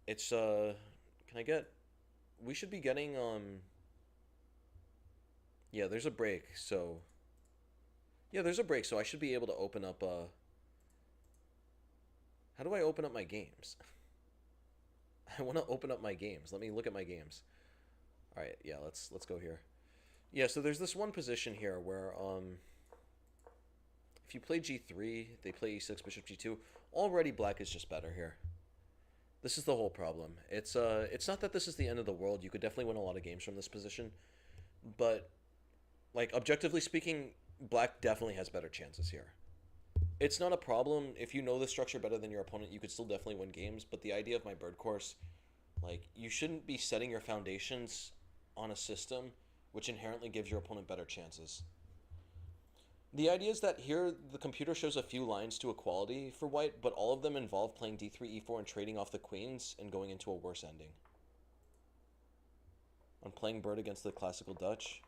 it's, can I get... We should be getting, yeah, there's a break, so... Yeah, there's a break, so I should be able to open up, How do I open up my games? I want to open up my games. Let me look at my games. Alright, yeah, let's go here. Yeah, so there's this one position here where, If you play g3, they play e6, bishop g2. Already black is just better here. This is the whole problem. It's not that this is the end of the world. You could definitely win a lot of games from this position, but like objectively speaking, black definitely has better chances here. It's not a problem if you know the structure better than your opponent. You could still definitely win games, but the idea of my bird course, like you shouldn't be setting your foundations on a system which inherently gives your opponent better chances. The idea is that here the computer shows a few lines to equality for white, but all of them involve playing d3, e4, and trading off the queens and going into a worse ending. I'm playing bird against the classical Dutch.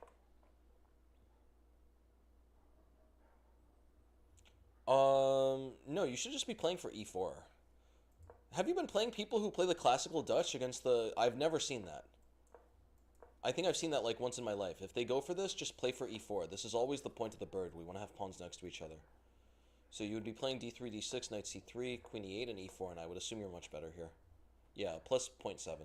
No, you should just be playing for e4. Have you been playing people who play the classical Dutch against the... I've never seen that. I think I've seen that like once in my life. If they go for this, just play for e4. This is always the point of the bird. We want to have pawns next to each other. So you would be playing d3, d6, knight c3, queen e8, and e4, and I would assume you're much better here. Yeah, plus 0.7.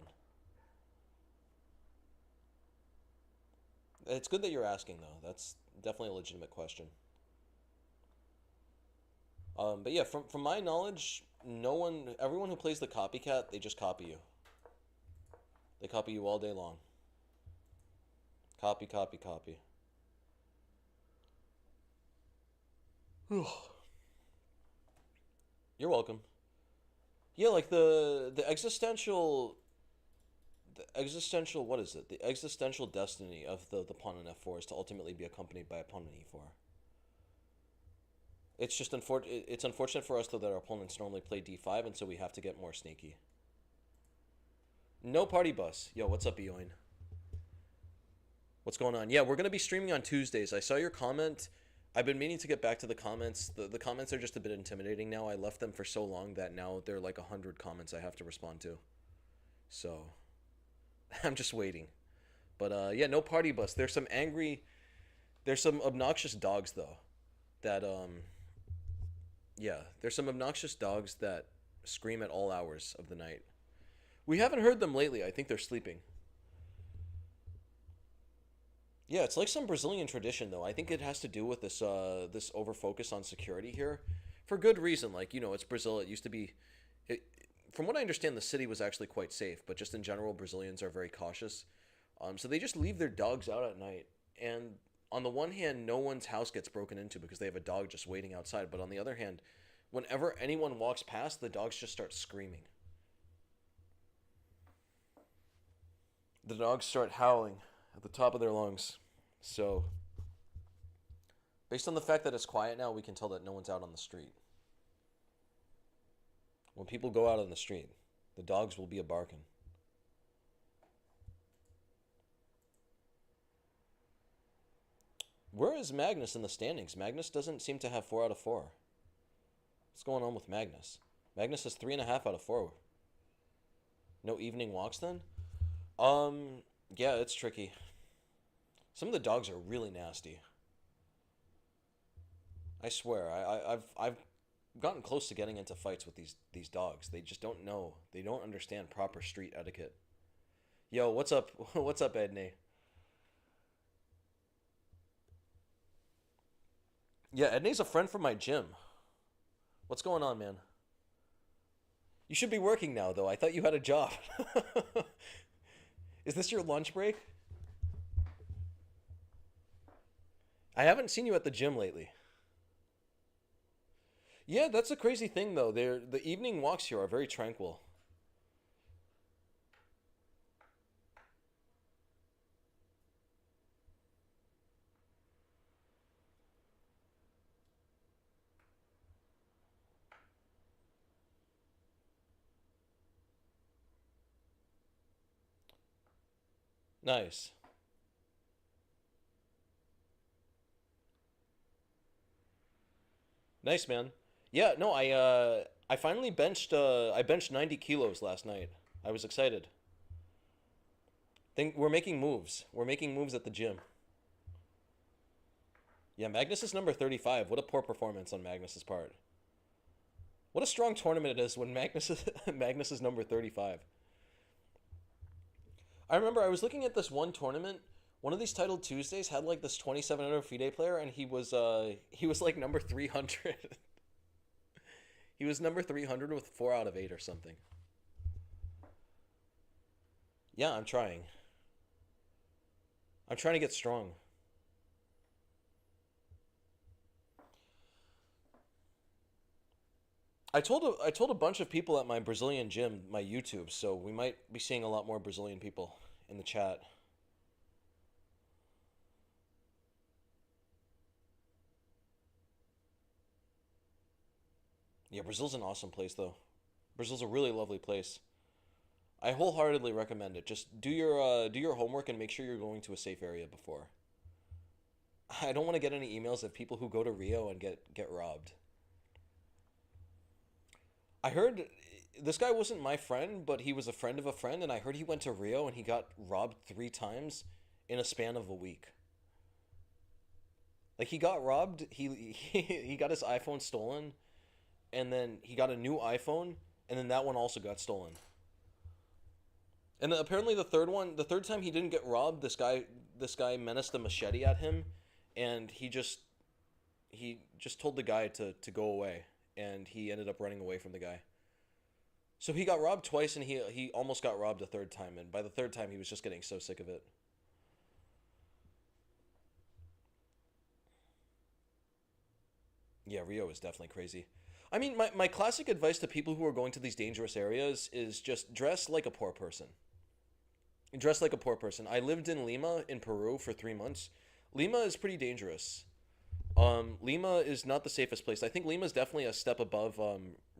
It's good that you're asking, though. That's definitely a legitimate question. But yeah, from my knowledge, everyone who plays the copycat, they just copy you. They copy you all day long. Copy, copy, copy. You're welcome. Yeah, like the existential what is it? The existential destiny of the pawn on f4 is to ultimately be accompanied by a pawn on e4. It's unfortunate for us though that our opponents normally play d5, and so we have to get more sneaky. No party bus. Yo, what's up, Eoin? What's going on? Yeah, we're gonna be streaming on Tuesdays. I saw your comment. I've been meaning to get back to the comments. The comments are just a bit intimidating now. I left them for so long that now they're like 100 comments I have to respond to. So I'm just waiting. But yeah, no party bus. There's some obnoxious dogs though. That yeah, there's some obnoxious dogs that scream at all hours of the night. We haven't heard them lately. I think they're sleeping. Yeah, it's like some Brazilian tradition, though. I think it has to do with this over focus on security here, for good reason. Like it's Brazil. It used to be, from what I understand, the city was actually quite safe, but just in general, Brazilians are very cautious. So they just leave their dogs out at night, and on the one hand, no one's house gets broken into because they have a dog just waiting outside. But on the other hand, whenever anyone walks past, the dogs just start screaming. The dogs start howling at the top of their lungs. So, based on the fact that it's quiet now, we can tell that no one's out on the street. When people go out on the street, the dogs will be a barking. Where is Magnus in the standings? Magnus doesn't seem to have 4 out of 4. What's going on with Magnus? Magnus has 3.5 out of 4. No evening walks then? Yeah, it's tricky. Some of the dogs are really nasty. I swear, I've gotten close to getting into fights with these dogs. They just don't know. They don't understand proper street etiquette. Yo, what's up? What's up, Edney? Yeah, Edney's a friend from my gym. What's going on, man? You should be working now, though. I thought you had a job. Is this your lunch break? I haven't seen you at the gym lately. Yeah, that's a crazy thing, though. The evening walks here are very tranquil. Nice. Nice, man. Yeah, no, I finally benched 90 kilos last night. I was excited. Think we're making moves. We're making moves at the gym. Yeah, Magnus is number 35. What a poor performance on Magnus's part. What a strong tournament it is when Magnus is, Magnus is number 35. I remember I was looking at this one tournament one of these titled Tuesdays had like this 2700 FIDE player, and he was like number 300. He was number 300 with 4 out of 8 or something. Yeah, I'm trying. I'm trying to get strong. I told a bunch of people at my Brazilian gym, my YouTube, so we might be seeing a lot more Brazilian people in the chat. Yeah, Brazil's an awesome place though. Brazil's a really lovely place. I wholeheartedly recommend it. Just do your homework and make sure you're going to a safe area before. I don't want to get any emails of people who go to Rio and get robbed. I heard this guy wasn't my friend, but he was a friend of a friend, and I heard he went to Rio and he got robbed 3 times in a span of a week. Like he got robbed, he got his iPhone stolen, and then he got a new iPhone, and then that one also got stolen. And apparently the third time he didn't get robbed, this guy menaced a machete at him, and he just told the guy to go away, and he ended up running away from the guy. So he got robbed twice, and he almost got robbed a third time, and by the third time he was just getting so sick of it. Yeah, Rio is definitely crazy. I mean, my classic advice to people who are going to these dangerous areas is just dress like a poor person. Dress like a poor person. I lived in Lima in Peru for 3 months. Lima is pretty dangerous. Lima is not the safest place. I think Lima is definitely a step above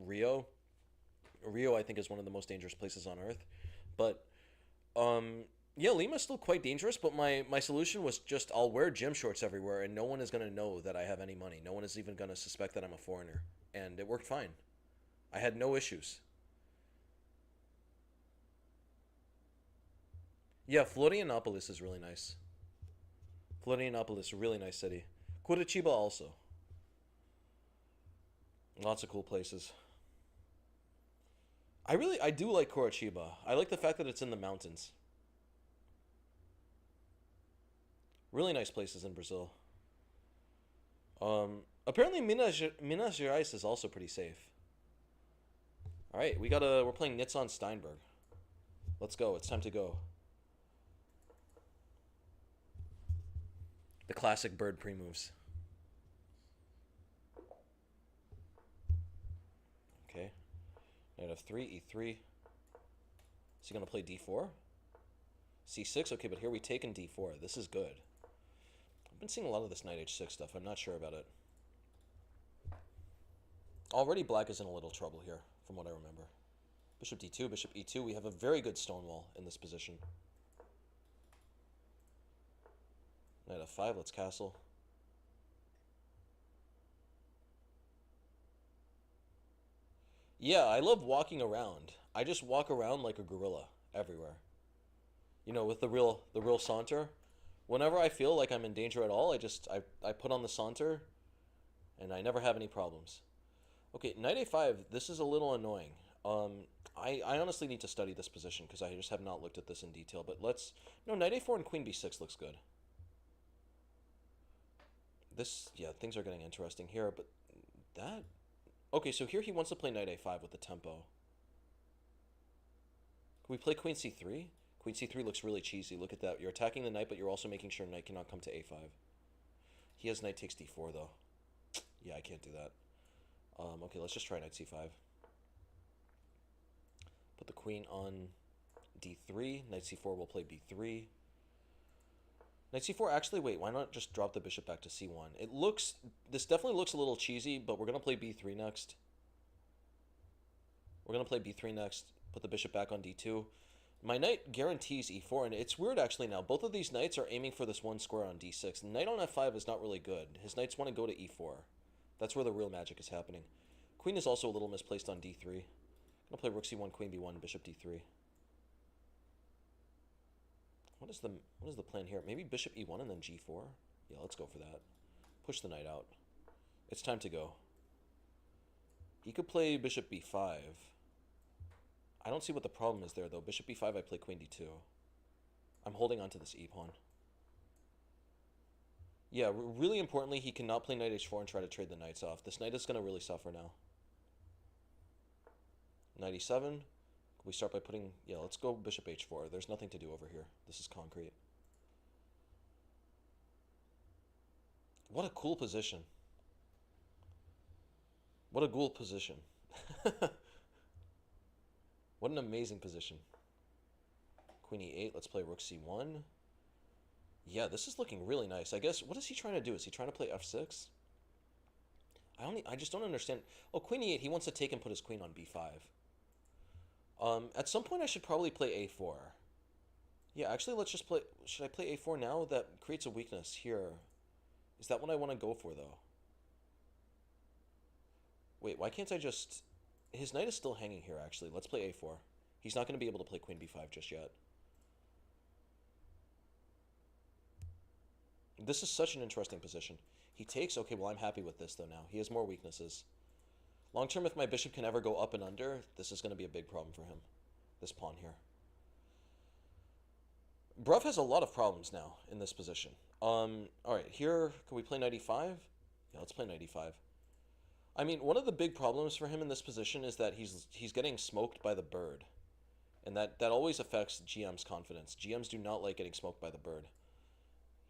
Rio. Rio, I think, is one of the most dangerous places on earth. But yeah, Lima's still quite dangerous. But my solution was just I'll wear gym shorts everywhere, and no one is gonna know that I have any money. No one is even gonna suspect that I'm a foreigner, and it worked fine. I had no issues. Yeah, Florianopolis is really nice. Florianopolis, really nice city. Curitiba also. Lots of cool places. I do like Curitiba. I like the fact that it's in the mountains. Really nice places in Brazil. Apparently Minas Gerais is also pretty safe. All right, we're playing Nitz on Steinberg. Let's go. It's time to go. The classic bird pre-moves. Okay. Knight f3, e3. Is he going to play d4? c6? Okay, but here we take in d4. This is good. I've been seeing a lot of this knight h6 stuff. I'm not sure about it. Already black is in a little trouble here, from what I remember. Bishop d2, bishop e2. We have a very good stonewall in this position. Knight f5, let's castle. Yeah, I love walking around. I just walk around like a gorilla everywhere. You know, with the real saunter. Whenever I feel like I'm in danger at all, I put on the saunter and I never have any problems. Okay, knight a5, this is a little annoying. I honestly need to study this position because I just have not looked at this in detail, but let's no, knight a4 and queen b6 looks good. This, yeah, things are getting interesting here, but that... Okay, so here he wants to play knight a5 with the tempo. Can we play queen c3? Queen c3 looks really cheesy. Look at that. You're attacking the knight, but you're also making sure knight cannot come to a5. He has knight takes d4, though. Yeah, I can't do that. Okay, let's just try knight c5. Put the queen on d3. Knight c4 will play b3. Knight c4, actually, wait, why not just drop the bishop back to c1? This definitely looks a little cheesy, but we're going to play b3 next. We're going to play b3 next, put the bishop back on d2. My knight guarantees e4, and it's weird, actually, now. Both of these knights are aiming for this one square on d6. Knight on f5 is not really good. His knights want to go to e4. That's where the real magic is happening. Queen is also a little misplaced on d3. I'm going to play rook c1, queen b1, bishop d3. What is the plan here? Maybe bishop e1 and then g4? Yeah, let's go for that. Push the knight out. It's time to go. He could play bishop b5. I don't see what the problem is there, though. Bishop b5, I play queen d2. I'm holding on to this e-pawn. Yeah, really importantly, he cannot play knight h4 and try to trade the knights off. This knight is going to really suffer now. Knight e7. We start by putting... Yeah, let's go bishop h4. There's nothing to do over here. This is concrete. What a cool position. What a cool position. What an amazing position. Queen e8. Let's play rook c1. Yeah, this is looking really nice. I guess, what is he trying to do? Is he trying to play f6? I just don't understand. Oh, queen e8. He wants to take and put his queen on b5. At some point I should probably play a4. Yeah, actually, let's just play... Should I play a4 now? That creates a weakness here. Is that what I want to go for, though? Wait, why can't I just... His knight is still hanging here, actually. Let's play a4. He's not going to be able to play queen b5 just yet. This is such an interesting position. He takes... Okay, well, I'm happy with this, though, now. He has more weaknesses. Long term, if my bishop can ever go up and under, this is going to be a big problem for him. This pawn here. Bruv has a lot of problems now in this position. Alright, here, can we play knight e5? Yeah, let's play knight e5. I mean, one of the big problems for him in this position is that he's getting smoked by the bird. And that always affects GM's confidence. GMs do not like getting smoked by the bird.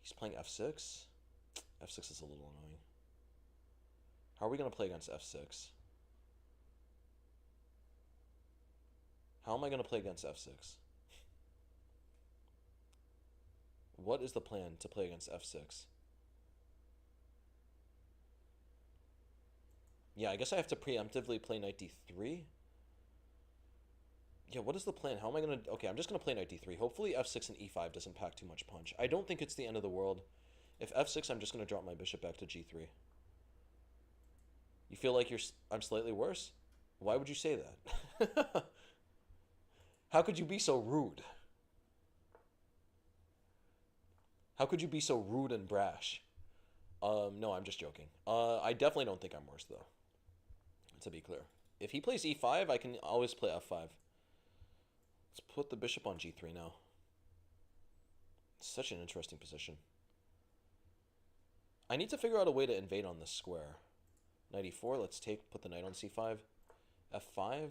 He's playing f6. f6 is a little annoying. How are we going to play against f6? How am I going to play against f6? What is the plan to play against f6? Yeah, I guess I have to preemptively play knight d3. Yeah, what is the plan? How am I going to... Okay, I'm just going to play knight d3. Hopefully f6 and e5 doesn't pack too much punch. I don't think it's the end of the world. If f6, I'm just going to drop my bishop back to g3. You feel like I'm slightly worse? Why would you say that? How could you be so rude? How could you be so rude and brash? No, I'm just joking. I definitely don't think I'm worse, though. To be clear. If he plays e5, I can always play f5. Let's put the bishop on g3 now. It's such an interesting position. I need to figure out a way to invade on this square. Knight e4, let's put the knight on c5. f5.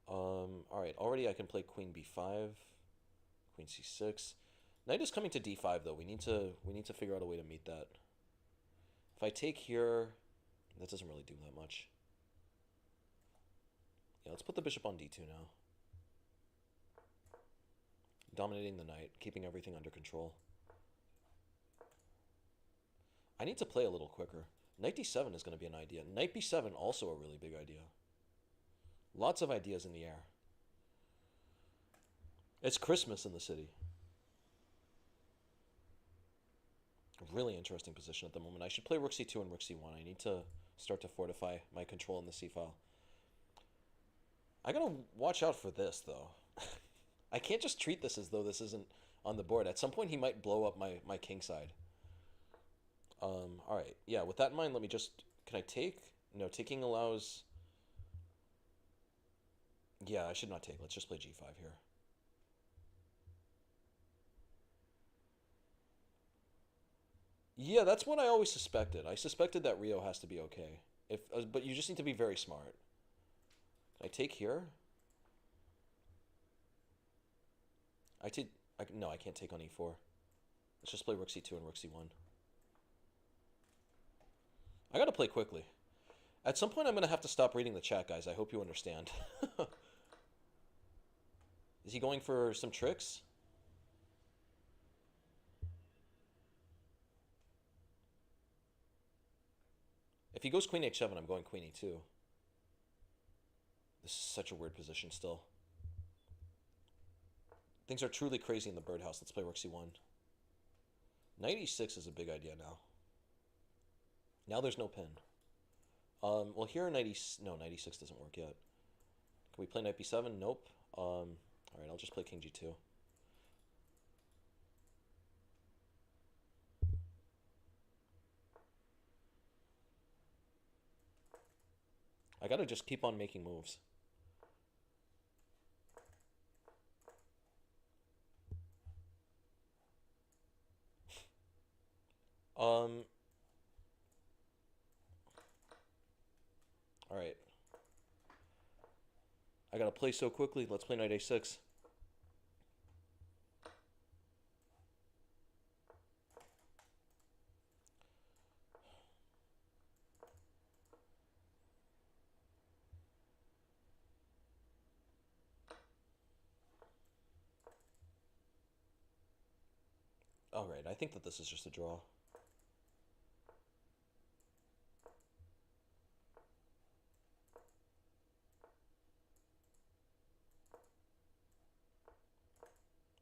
Alright, already I can play queen b5. Queen c6. Knight is coming to d5 though. We need to figure out a way to meet that. If I take here, that doesn't really do that much. Yeah, let's put the bishop on d2 now. Dominating the knight, keeping everything under control. I need to play a little quicker. Knight d7 is going to be an idea. Knight b7, also a really big idea. Lots of ideas in the air. It's Christmas in the city. A really interesting position at the moment. I should play rook c2 and rook c1. I need to start to fortify my control in the c-file. I gotta watch out for this, though. I can't just treat this as though this isn't on the board. At some point, he might blow up my king side. Alright. Yeah, with that in mind, let me just... Can I take? No, taking allows... Yeah, I should not take. Let's just play g5 here. Yeah, that's what I always suspected. I suspected that Rio has to be okay. But you just need to be very smart. Can I take here? No, I can't take on e4. Let's just play rook c2 and rook c1. I gotta play quickly. At some point, I'm gonna have to stop reading the chat, guys. I hope you understand. Is he going for some tricks? If he goes queen h7, I'm going queen e2. This is such a weird position still. Things are truly crazy in the birdhouse. Let's play rook c1. Knight e6 is a big idea now. Now there's no pin. Well, here knight e6 doesn't work yet. Can we play knight b7? Nope. Alright, I'll just play king g2. I gotta just keep on making moves. Um, all right. I gotta play so quickly. Let's play knight a6. All right, I think that this is just a draw.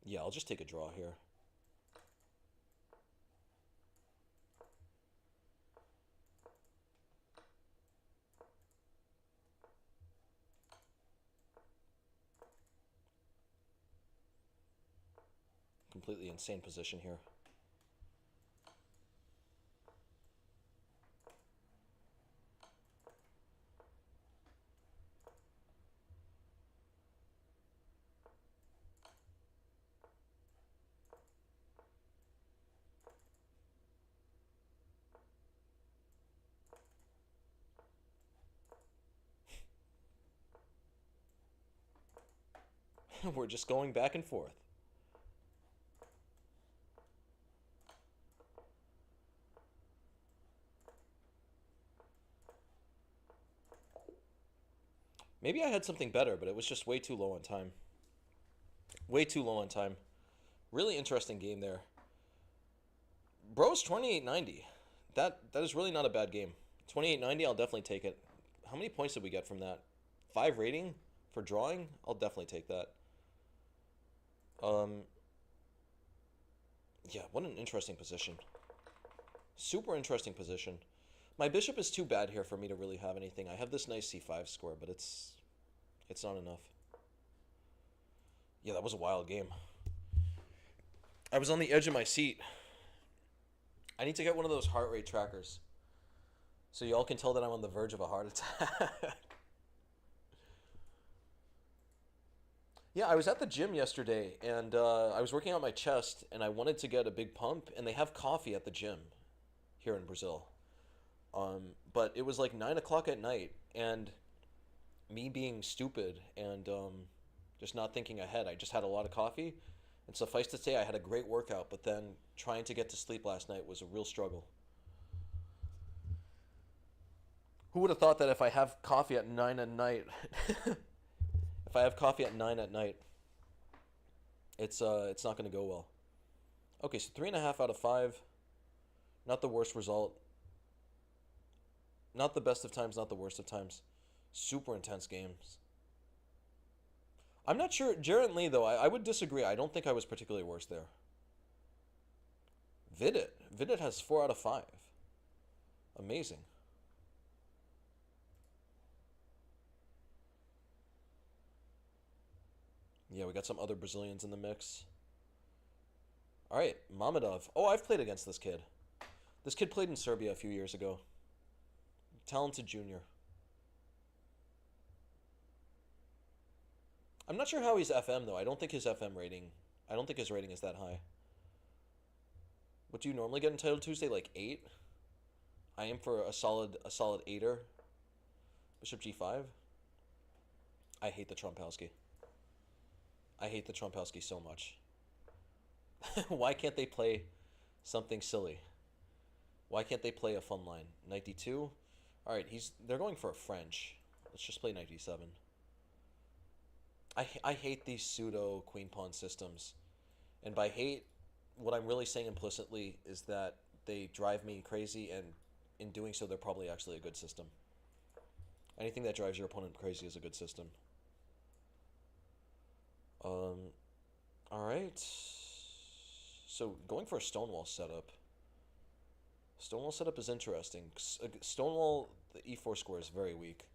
Yeah, I'll just take a draw here. Completely insane position here. We're just going back and forth. Maybe I had something better, but it was just way too low on time. Way too low on time. Really interesting game there. Bro's 2890. That is really not a bad game. 2890, I'll definitely take it. How many points did we get from that? 5 rating for drawing? I'll definitely take that. Um yeah, what an interesting position. Super interesting position. My bishop is too bad here for me to really have anything. I have this nice c5 square, but it's not enough. Yeah, that was a wild game. I was on the edge of my seat. I need to get one of those heart rate trackers so y'all can tell that I'm on the verge of a heart attack. Yeah, I was at the gym yesterday and I was working on my chest and I wanted to get a big pump and they have coffee at the gym here in Brazil. But it was like 9 o'clock at night and me being stupid and just not thinking ahead, I just had a lot of coffee. And suffice to say, I had a great workout, but then trying to get to sleep last night was a real struggle. Who would have thought that if I have coffee at 9 at night, if I have coffee at 9 at night, it's not going to go well. Okay, so 3.5 out of 5. Not the worst result. Not the best of times, not the worst of times. Super intense games. I'm not sure. Jarrett Lee, though, I would disagree. I don't think I was particularly worse there. Vidit. Vidit has 4 out of 5. Amazing. Yeah, we got some other Brazilians in the mix. All right, Mamedov. Oh, I've played against this kid. This kid played in Serbia a few years ago. Talented junior. I'm not sure how he's FM though. I don't think his FM rating. I don't think his rating is that high. What do you normally get in Title Tuesday? Like 8. I aim for a solid 8er. Bishop G5. I hate the Trompowski. I hate the Trompowski so much. Why can't they play something silly? Why can't they play a fun line? Knight D2. All right, they're going for a French. Let's just play Knight D7. I hate these pseudo queen pawn systems. And by hate, what I'm really saying implicitly is that they drive me crazy, and in doing so, they're probably actually a good system. Anything that drives your opponent crazy is a good system. All right. So going for a Stonewall setup. Stonewall setup is interesting. Stonewall, the e4 square is very weak.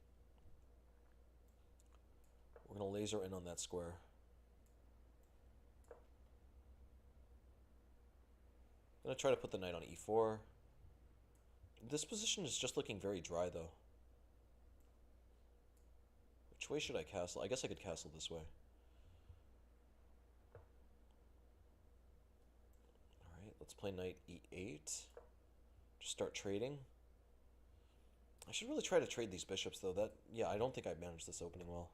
We're going to laser in on that square. I'm going to try to put the knight on e4. This position is just looking very dry, though. Which way should I castle? I guess I could castle this way. Alright, let's play knight e8. start trading. I should really try to trade these bishops though. Yeah, I don't think I managed this opening well.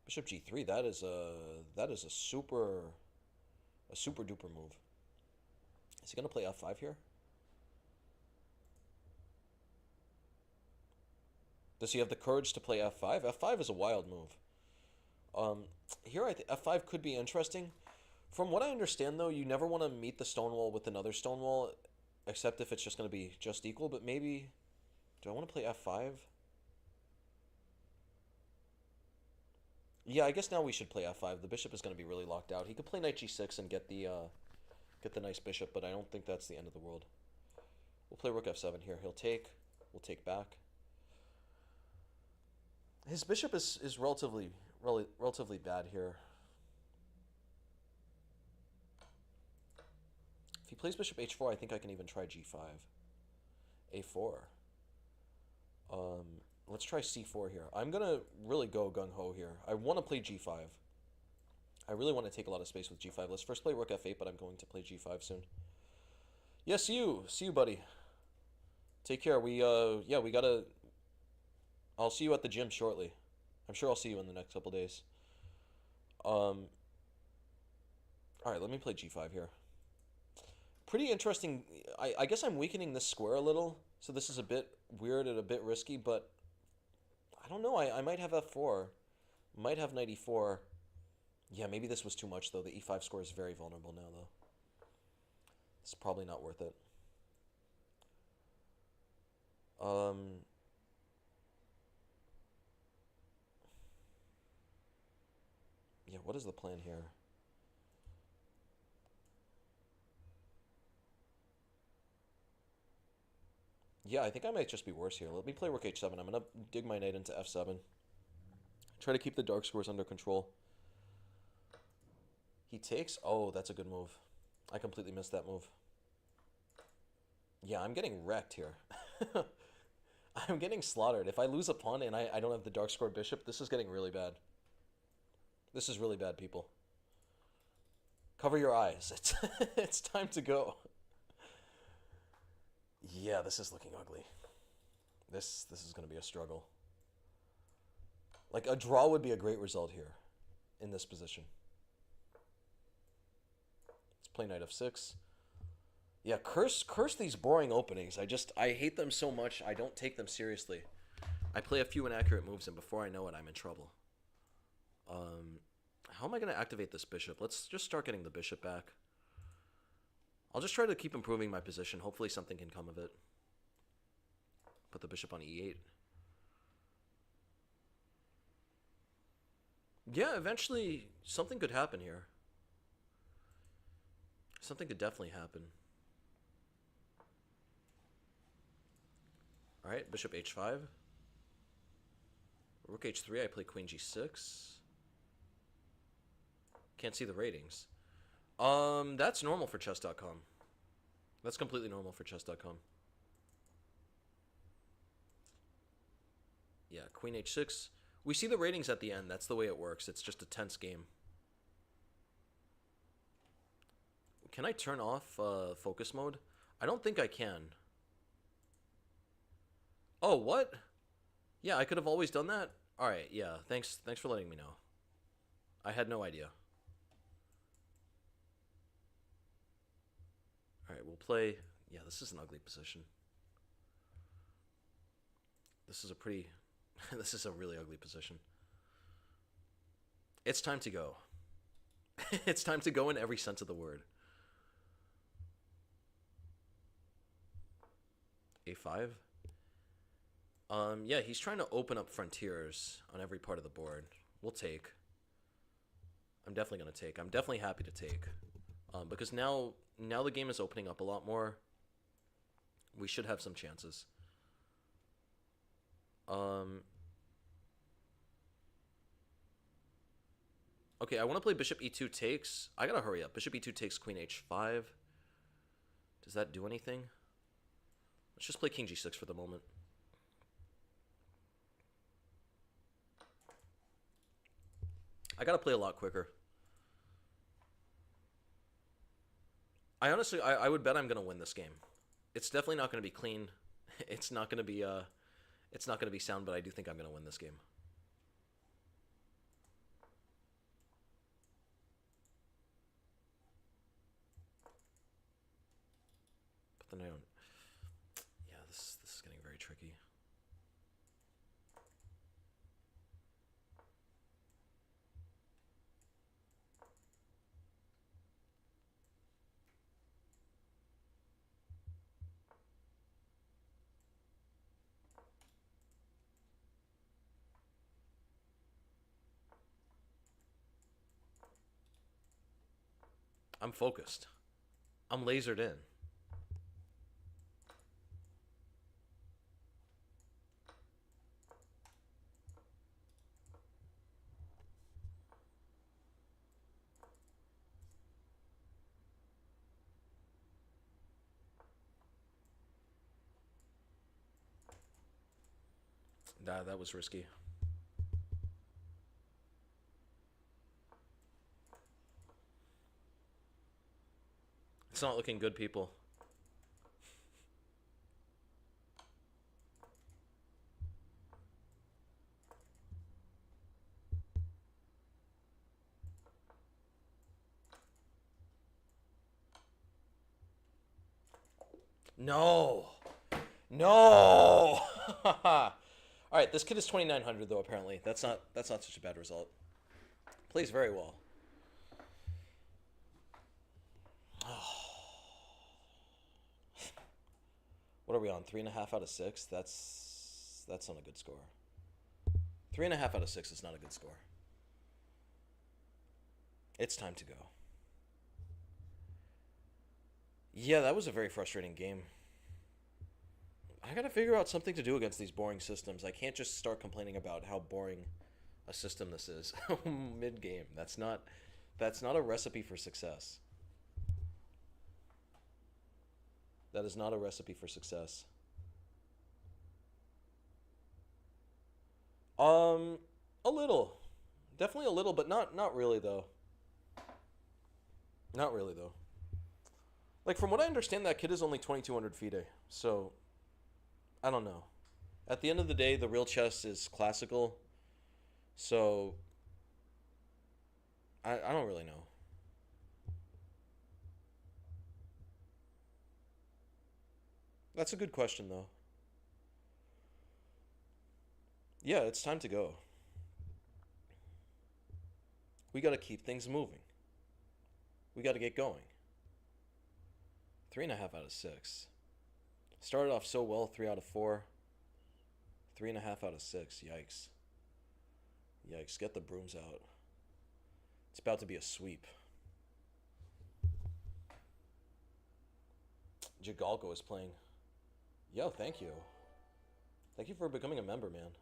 Bishop g3, that is a super duper move. Is he gonna play f5 here? Does he have the courage to play f5? f5 is a wild move. Here I think f5 could be interesting. From what I understand though, you never want to meet the stone wall with another stone wall, except if it's just going to be just equal. But maybe, do I want to play f5? Yeah, I guess now we should play f5. The bishop is going to be really locked out. He could play knight g6 and get the nice bishop, but I don't think that's the end of the world. We'll play rook f7 here. He'll take. We'll take back. His bishop is relatively bad here. If he plays bishop h4, I think I can even try g5. a4. Let's try c4 here. I'm gonna really go gung-ho here. I want to play g5. I really want to take a lot of space with g5. Let's first play rook f8, but I'm going to play g5 soon. Yes, see you, buddy. Take care. Yeah, we gotta. I'll see you at the gym shortly. I'm sure I'll see you in the next couple days. All right, let me play g5 here. Pretty interesting. I guess I'm weakening this square a little, so this is a bit weird and a bit risky, but I don't know. I might have f4. Might have knight e4. Yeah, maybe this was too much, though. The e5 square is very vulnerable now, though. It's probably not worth it. Yeah, what is the plan here? Yeah, I think I might just be worse here. Let me play rook h7. I'm going to dig my knight into f7. Try to keep the dark squares under control. He takes. Oh, that's a good move. I completely missed that move. Yeah, I'm getting wrecked here. I'm getting slaughtered. If I lose a pawn and I don't have the dark square bishop, this is getting really bad. This is really bad, people. Cover your eyes. It's time to go. Yeah, this is looking ugly. This is going to be a struggle. Like, a draw would be a great result here in this position. Let's play knight f6. Yeah, curse these boring openings. I hate them so much. I don't take them seriously. I play a few inaccurate moves, and before I know it, I'm in trouble. How am I going to activate this bishop? Let's just start getting the bishop back. I'll just try to keep improving my position. Hopefully something can come of it. Put the bishop on e8. Yeah, eventually something could happen here. Something could definitely happen. Alright, bishop h5. Rook h3, I play queen g6. Can't see the ratings. That's normal for chess.com. That's completely normal for chess.com. Yeah, queen h6. We see the ratings at the end. That's the way it works. It's just a tense game. Can I turn off focus mode? I don't think I can. Oh, what? Yeah, I could have always done that? Alright, yeah. Thanks for letting me know. I had no idea. Alright, we'll play... Yeah, this is an ugly position. This is a pretty... This is a really ugly position. It's time to go. It's time to go in every sense of the word. a5. Yeah, he's trying to open up frontiers on every part of the board. We'll take. I'm definitely going to take. I'm definitely happy to take. Because now the game is opening up a lot more. We should have some chances. Okay, I want to play bishop e2 takes. I gotta hurry up. Bishop e2 takes queen h5. Does that do anything? Let's just play king g6 for the moment. I gotta play a lot quicker. I honestly, I would bet I'm gonna win this game. It's definitely not going to be clean. It's not going to be it's not going to be sound, but I do think I'm going to win this game. But then I don't. Yeah, this is getting very tricky. I'm focused. I'm lasered in. Nah, that was risky. It's not looking good, people. No. No. All right, this kid is 2900 though apparently. That's not such a bad result. Plays very well. What are we on? 3.5 out of 6? That's not a good score. 3.5 out of 6 is not a good score. It's time to go. Yeah, that was a very frustrating game. I gotta figure out something to do against these boring systems. I can't just start complaining about how boring a system this is mid game. That's not a recipe for success. That is not a recipe for success. Um, a little, definitely a little, but not really though. Not really though. Like from what I understand, that kid is only 2200 FIDE. So I don't know. At the end of the day, the real chess is classical. So I don't really know. That's a good question though. Yeah, it's time to go. We got to keep things moving. We got to get going. 3.5 out of 6. Started off so well, 3 out of 4. 3.5 out of 6. Yikes. Yikes. Get the brooms out. It's about to be a sweep. Jagalko is playing. Yo, thank you. Thank you for becoming a member, man.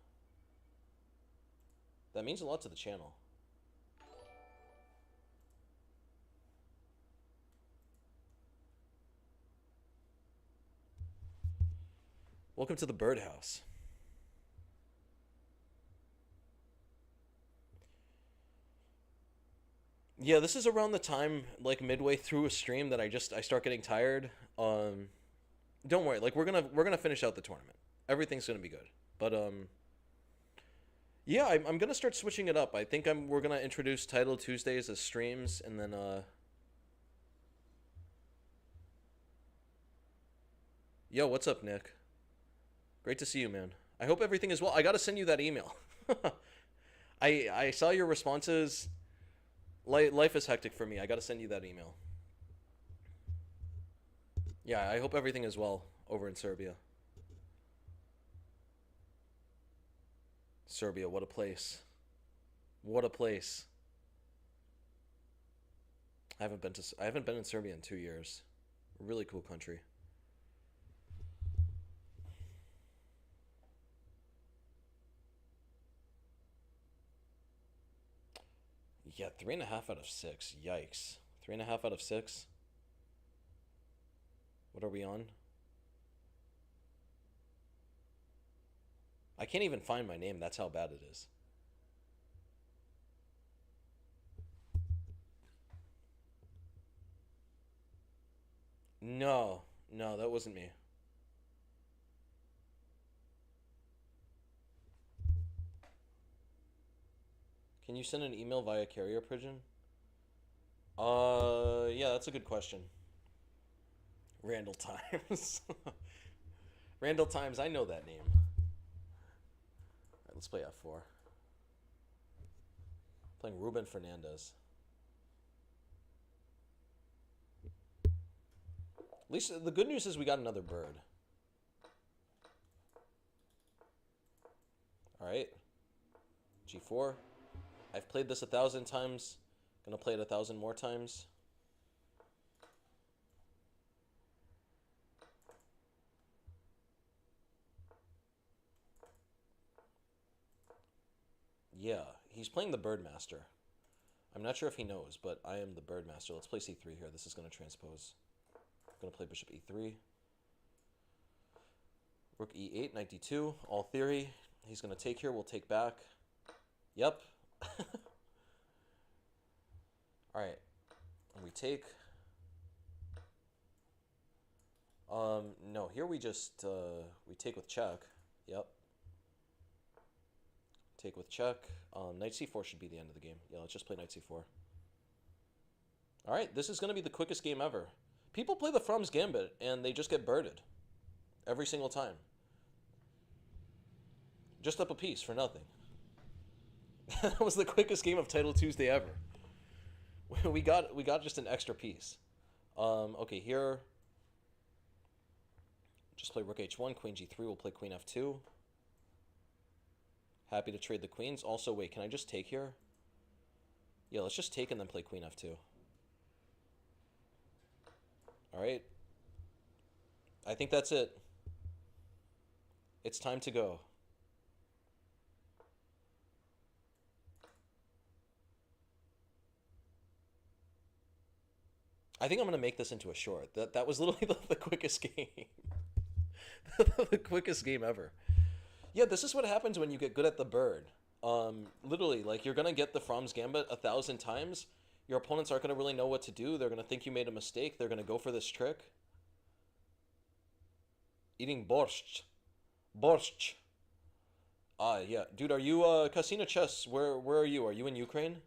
That means a lot to the channel. Welcome to the birdhouse. Yeah, this is around the time, like midway through a stream, that I start getting tired. Don't worry, like we're gonna finish out the tournament. Everything's gonna be good. But yeah, I'm gonna start switching it up. I think we're gonna introduce Title Tuesdays as streams, and then yo, what's up, Nick? Great to see you, man. I hope everything is well. I gotta send you that email. I saw your responses. Life is hectic for me. I gotta send you that email. Yeah, I hope everything is well over in Serbia. Serbia, what a place. What a place. I haven't been in Serbia in 2 years. Really cool country. Yeah, 3.5 out of 6. Yikes. 3.5 out of 6. What are we on? I can't even find my name. That's how bad it is. No, no, that wasn't me. Can you send an email via carrier pigeon? Yeah, that's a good question. Randall Times. Randall Times, I know that name. Alright, let's play F4. Playing Ruben Fernandez. At least the good news is we got another bird. Alright. G4. I've played this 1,000 times. Gonna play it 1,000 more times. Yeah, he's playing the Birdmaster. I'm not sure if he knows, but I am the Birdmaster. Let's play C3 here. This is going to transpose. I'm going to play Bishop E3. Rook E8, Knight D2. All theory. He's going to take here. We'll take back. Yep. Alright. And we take. No, here we just, we take with check. Yep. Take with check. Knight C4 should be the end of the game. Yeah, let's just play Knight C4. Alright, this is going to be the quickest game ever. People play the From's Gambit, and they just get birded. Every single time. Just up a piece for nothing. That was the quickest game of Title Tuesday ever. We got just an extra piece. Okay, here. Just play Rook H1, Queen G3. We'll play Queen F2. Happy to trade the queens. Also, wait, can I just take here? Yeah, let's just take and then play Queen F2. Alright. I think that's it. It's time to go. I think I'm going to make this into a short. That was literally the quickest game. The quickest game ever. Yeah, this is what happens when you get good at the bird. Literally, like, you're going to get the From's Gambit 1,000 times. Your opponents aren't going to really know what to do. They're going to think you made a mistake. They're going to go for this trick. Eating borscht. Borscht. Ah, yeah. Dude, are you, Casino Chess, where are you? Are you in Ukraine?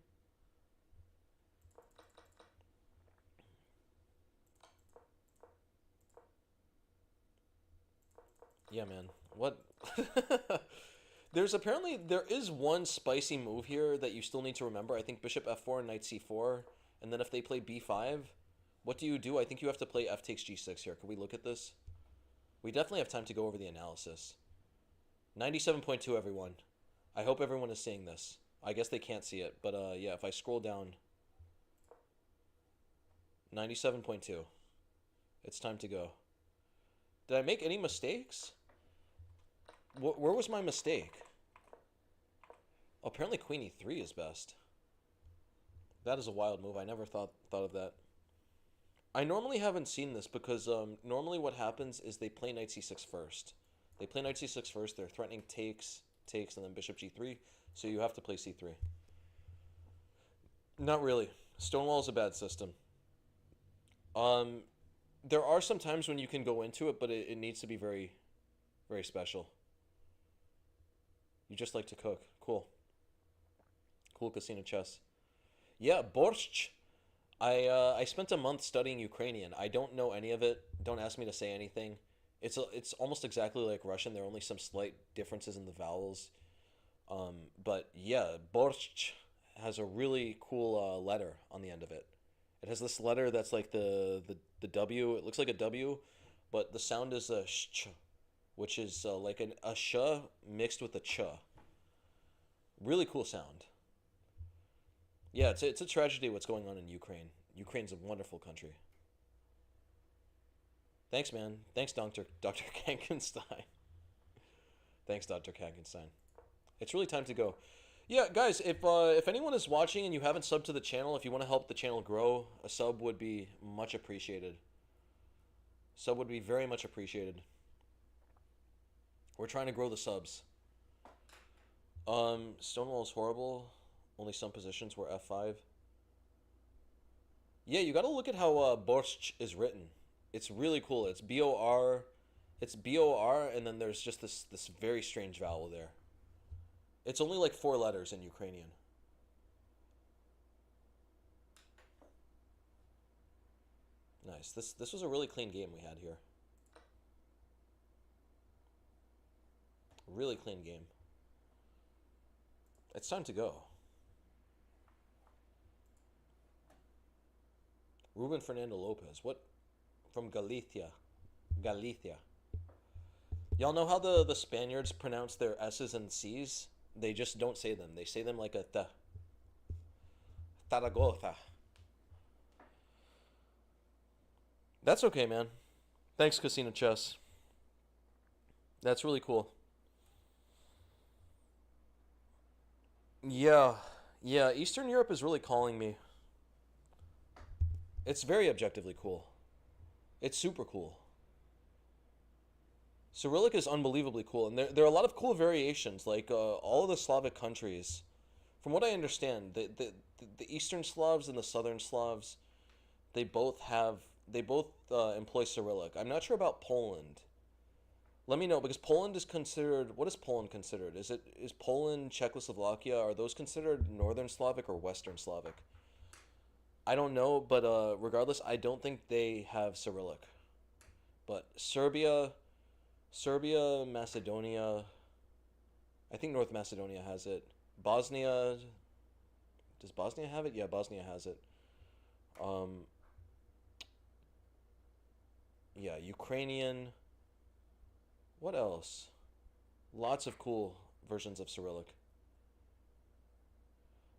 Yeah, man. What? There is one spicy move here that you still need to remember. I think Bishop F4 and Knight C4. And then if they play B5, what do you do? I think you have to play F takes G6 here. Can we look at this? We definitely have time to go over the analysis. 97.2, everyone. I hope everyone is seeing this. I guess they can't see it, but yeah, if I scroll down, 97.2. It's time to go. Did I make any mistakes? Where was my mistake? Oh, apparently Queen E3 is best. That is a wild move. I never thought of that. I normally haven't seen this because normally what happens is they play Knight C6 first. They play Knight C6 first. They're threatening takes, and then Bishop G3. So you have to play C3. Not really. Stonewall is a bad system. There are some times when you can go into it, but it needs to be very, very special. You just like to cook. Cool. Cool Casino Chess. Yeah, borscht. I spent a month studying Ukrainian. I don't know any of it. Don't ask me to say anything. It's almost exactly like Russian. There are only some slight differences in the vowels. But yeah, borscht has a really cool letter on the end of it. It has this letter that's like the W. It looks like a W, but the sound is a sh, which is like a sh mixed with a ch. Really cool sound. Yeah, it's a tragedy what's going on in Ukraine. Ukraine's a wonderful country. Thanks, man. Thanks, Dr. Kankenstein. Thanks, Dr. Kankenstein. It's really time to go. Yeah, guys, if anyone is watching and you haven't subbed to the channel, if you want to help the channel grow, a sub would be much appreciated. Sub would be very much appreciated. We're trying to grow the subs. Stonewall is horrible. Only some positions were F5. Yeah, you gotta look at how borscht is written. It's really cool. It's B-O-R. It's B-O-R, and then there's just this very strange vowel there. It's only like 4 letters in Ukrainian. Nice. This was a really clean game we had here. Really clean game. It's time to go. Ruben Fernando Lopez. What? From Galicia. Galicia. Y'all know how the Spaniards pronounce their S's and C's? They just don't say them. They say them like a th. Zaragoza. That's okay, man. Thanks, Casino Chess. That's really cool. Yeah. Yeah, Eastern Europe is really calling me. It's very objectively cool. It's super cool. Cyrillic is unbelievably cool, and there are a lot of cool variations. Like all of the Slavic countries, from what I understand, the Eastern Slavs and the Southern Slavs, they both employ Cyrillic. I'm not sure about Poland. Let me know because Poland is considered. What is Poland considered? Is Poland, Czechoslovakia, are those considered Northern Slavic or Western Slavic? I don't know, but regardless, I don't think they have Cyrillic. But Serbia, Macedonia, I think North Macedonia has it. Bosnia, does Bosnia have it? Yeah, Bosnia has it. Um, yeah, Ukrainian. What else? Lots of cool versions of Cyrillic.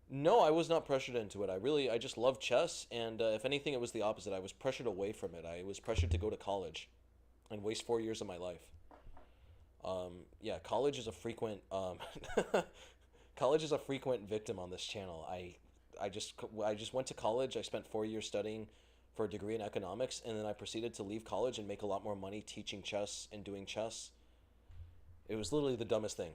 No, I was not pressured into it. I just love chess, and if anything, it was the opposite. I was pressured away from it. I was pressured to go to college and waste 4 years of my life. Yeah, college is a frequent college is a frequent victim on this channel. I just went to college. I spent 4 years studying for a degree in economics, and then I proceeded to leave college and make a lot more money teaching chess and doing chess. It was literally the dumbest thing.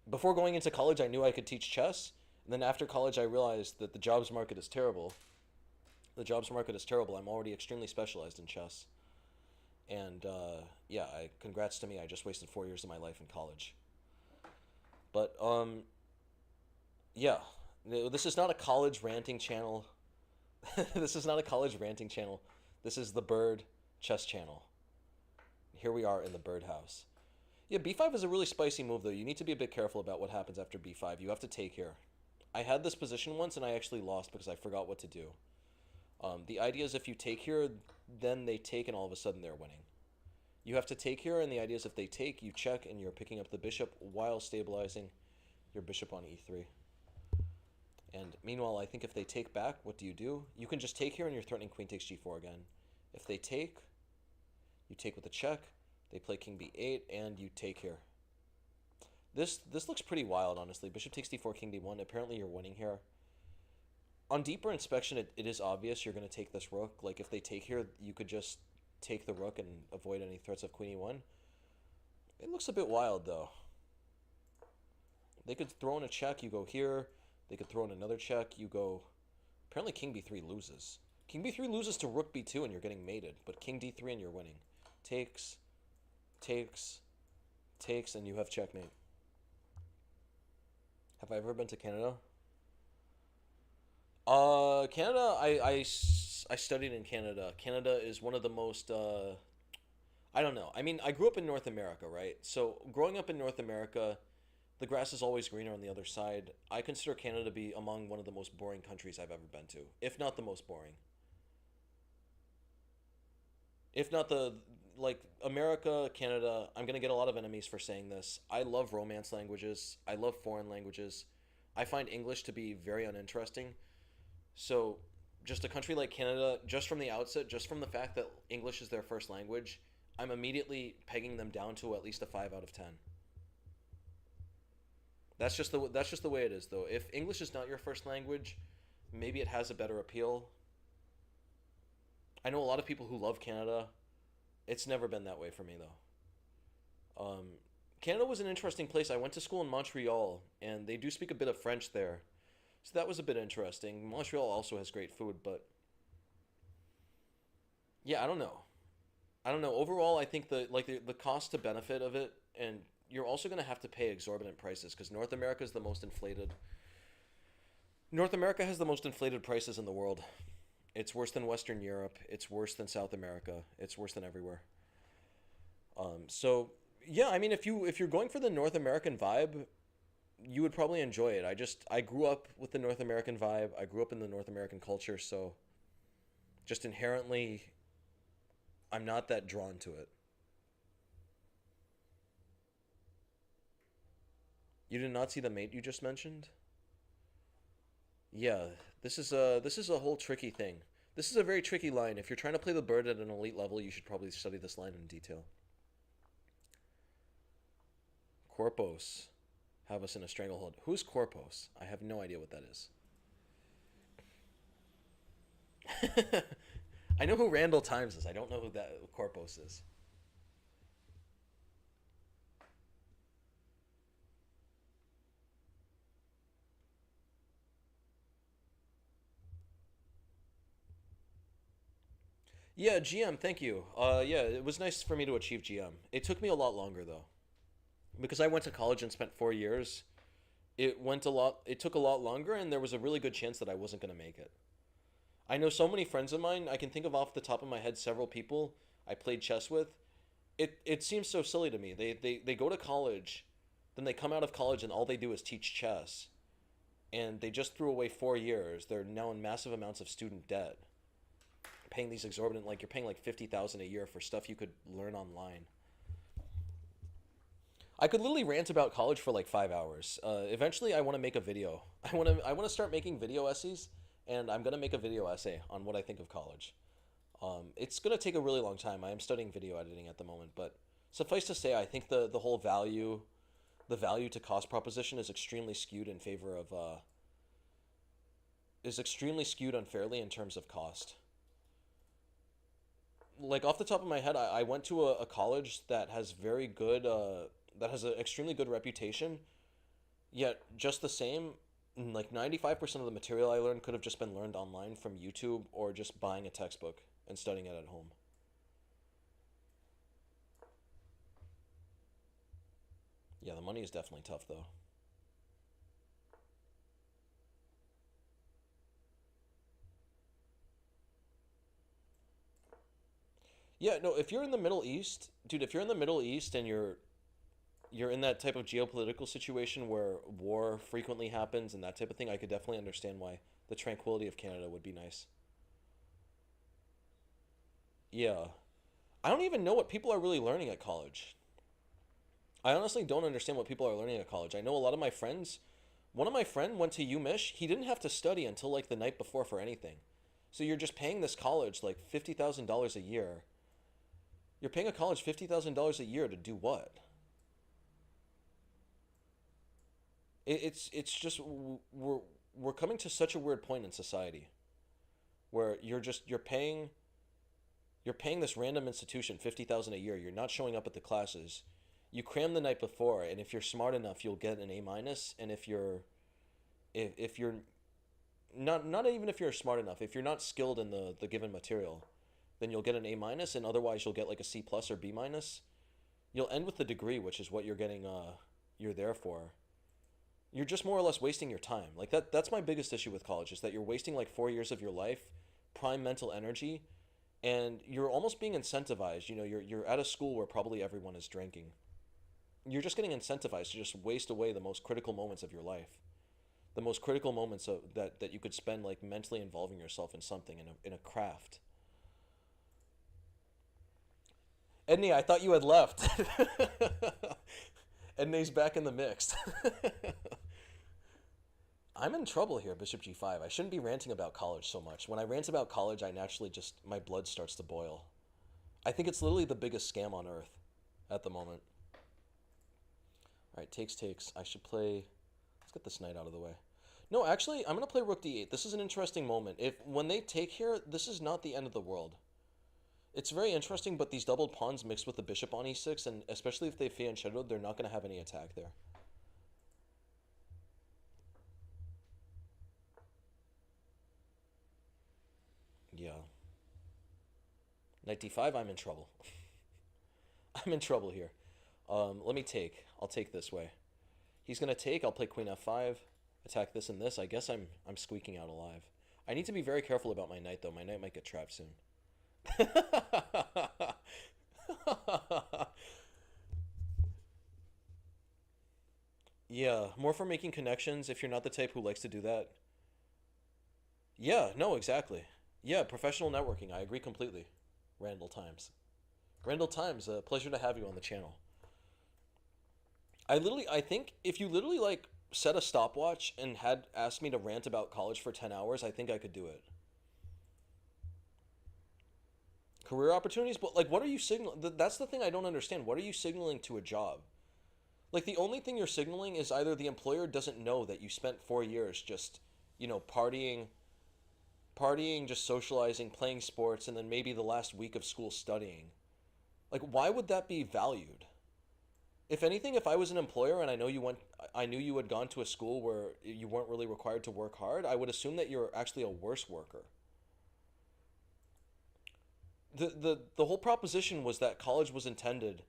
Before going into college, I knew I could teach chess, and then after college, I realized that the jobs market is terrible. The jobs market is terrible. I'm already extremely specialized in chess, and yeah, congrats to me. I just wasted 4 years of my life in college. But yeah, this is not a college ranting channel. This is not a college ranting channel. This is the Bird Chess channel. Here we are in the birdhouse. Yeah, b5 is a really spicy move, though. You need to be a bit careful about what happens after b5. You have to take here. I had this position once, and I actually lost because I forgot what to do. The idea is if you take here, then they take, and all of a sudden they're winning. You have to take here, and the idea is if they take, you check, and you're picking up the bishop while stabilizing your bishop on e3. And meanwhile, I think if they take back, what do? You can just take here, and you're threatening queen takes g4 again. If they take, you take with a check. They play king b8, and you take here. This looks pretty wild, honestly. Bishop takes d4, king d1. Apparently you're winning here. On deeper inspection, it is obvious you're going to take this rook. Like, if they take here, you could just take the rook and avoid any threats of queen e1. It looks a bit wild, though. They could throw in a check, you go here. They could throw in another check, you go... Apparently king b3 loses. King b3 loses to rook b2 and you're getting mated, but king d3 and you're winning. Takes, takes, takes, and you have checkmate. Have I ever been to Canada? Canada, I studied in Canada. Canada is one of the most, I don't know. I mean, I grew up in North America, right? So growing up in North America, the grass is always greener on the other side. I consider Canada to be among one of the most boring countries I've ever been to, if not the most boring. If not the, like, America, Canada, I'm going to get a lot of enemies for saying this. I love romance languages. I love foreign languages. I find English to be very uninteresting. So, just a country like Canada, just from the outset, just from the fact that English is their first language, I'm immediately pegging them down to at least a 5 out of 10. That's just the way it is, though. If English is not your first language, maybe it has a better appeal. I know a lot of people who love Canada. It's never been that way for me, though. Canada was an interesting place. I went to school in Montreal, and they do speak a bit of French there. So that was a bit interesting. Montreal also has great food, but yeah, I don't know. I don't know. Overall, I think the cost to benefit of it, and you're also going to have to pay exorbitant prices because North America is the most inflated. North America has the most inflated prices in the world. It's worse than Western Europe. It's worse than South America. It's worse than everywhere. So yeah, I mean, if you're going for the North American vibe, you would probably enjoy it. I grew up with the North American vibe. I grew up in the North American culture, so just inherently, I'm not that drawn to it. You did not see the mate you just mentioned? Yeah, this is a whole tricky thing. This is a very tricky line. If you're trying to play the bird at an elite level, you should probably study this line in detail. Corpos have us in a stranglehold. Who's Corpos? I have no idea what that is. I know who Randall Times is. I don't know who that Corpos is. Yeah, GM, thank you. Yeah, it was nice for me to achieve GM. It took me a lot longer though, because I went to college and spent 4 years. It went a lot. It took a lot longer, and there was a really good chance that I wasn't gonna make it. I know so many friends of mine. I can think of off the top of my head several people I played chess with. It seems so silly to me. They go to college, then they come out of college and all they do is teach chess, and they just threw away 4 years. They're now in massive amounts of student debt, paying these exorbitant, like you're paying like 50,000 a year for stuff you could learn online. I could literally rant about college for like 5 hours. Eventually, I want to make a video. I want to start making video essays, and I'm gonna make a video essay on what I think of college. It's gonna take a really long time. I am studying video editing at the moment, but suffice to say, I think the whole the value to cost proposition is extremely skewed in favor of is extremely skewed unfairly in terms of cost. Like off the top of my head, I went to a college that has very good that has an extremely good reputation. Yet just the same, like 95% of the material I learned could have just been learned online from YouTube or just buying a textbook and studying it at home. Yeah, the money is definitely tough though. Yeah, no, if you're in the Middle East, dude, if you're in the Middle East and you're in that type of geopolitical situation where war frequently happens and that type of thing, I could definitely understand why the tranquility of Canada would be nice. Yeah. I don't even know what people are really learning at college. I honestly don't understand what people are learning at college. I know a lot of my friends, one of my friend went to UMich. He didn't have to study until like the night before for anything. So you're just paying this college like $50,000 a year. You're paying a college $50,000 a year to do what? It's just we're coming to such a weird point in society where you're paying this random institution 50,000 a year. You're not showing up at the classes. You cram the night before, and if you're smart enough, you'll get an A minus. And if you're not even if you're smart enough, if you're not skilled in the given material, then you'll get an A minus, and otherwise you'll get like a C plus or B minus. You'll end with the degree, which is what you're getting. You're there for. You're just more or less wasting your time. Like that's my biggest issue with college is that you're wasting like 4 years of your life, prime mental energy, and you're almost being incentivized. You know, you're at a school where probably everyone is drinking. You're just getting incentivized to just waste away the most critical moments of your life. The most critical moments that you could spend like mentally involving yourself in something in a craft. Edney, I thought you had left. Edney's back in the mix. I'm in trouble here, Bishop G5. I shouldn't be ranting about college so much. When I rant about college, I naturally just, my blood starts to boil. I think it's literally the biggest scam on earth at the moment. All right, takes. I should play, let's get this knight out of the way. No, actually, I'm going to play rook d8. This is an interesting moment. If when they take here, this is not the end of the world. It's very interesting, but these doubled pawns mixed with the bishop on e6, and especially if they Fianchettoed, shadowed, they're not going to have any attack there. Yeah. Knight d5, I'm in trouble. I'm in trouble here. Let me take. I'll take this way. He's going to take. I'll play queen f5, attack this and this. I guess I'm squeaking out alive. I need to be very careful about my night though. My night might get trapped soon. Yeah, more for making connections if you're not the type who likes to do that. Yeah, no, exactly. Yeah, professional networking. I agree completely. Randall Times. Randall Times, a pleasure to have you on the channel. I think if you literally like set a stopwatch and had asked me to rant about college for 10 hours, I think I could do it. Career opportunities, but like, what are you signaling? That's the thing I don't understand. What are you signaling to a job? Like, the only thing you're signaling is either the employer doesn't know that you spent 4 years just, partying, just socializing, playing sports, and then maybe the last week of school studying. Like, why would that be valued? If anything, if I was an employer and I knew you had gone to a school where you weren't really required to work hard, I would assume that you're actually a worse worker. The whole proposition was that college was intended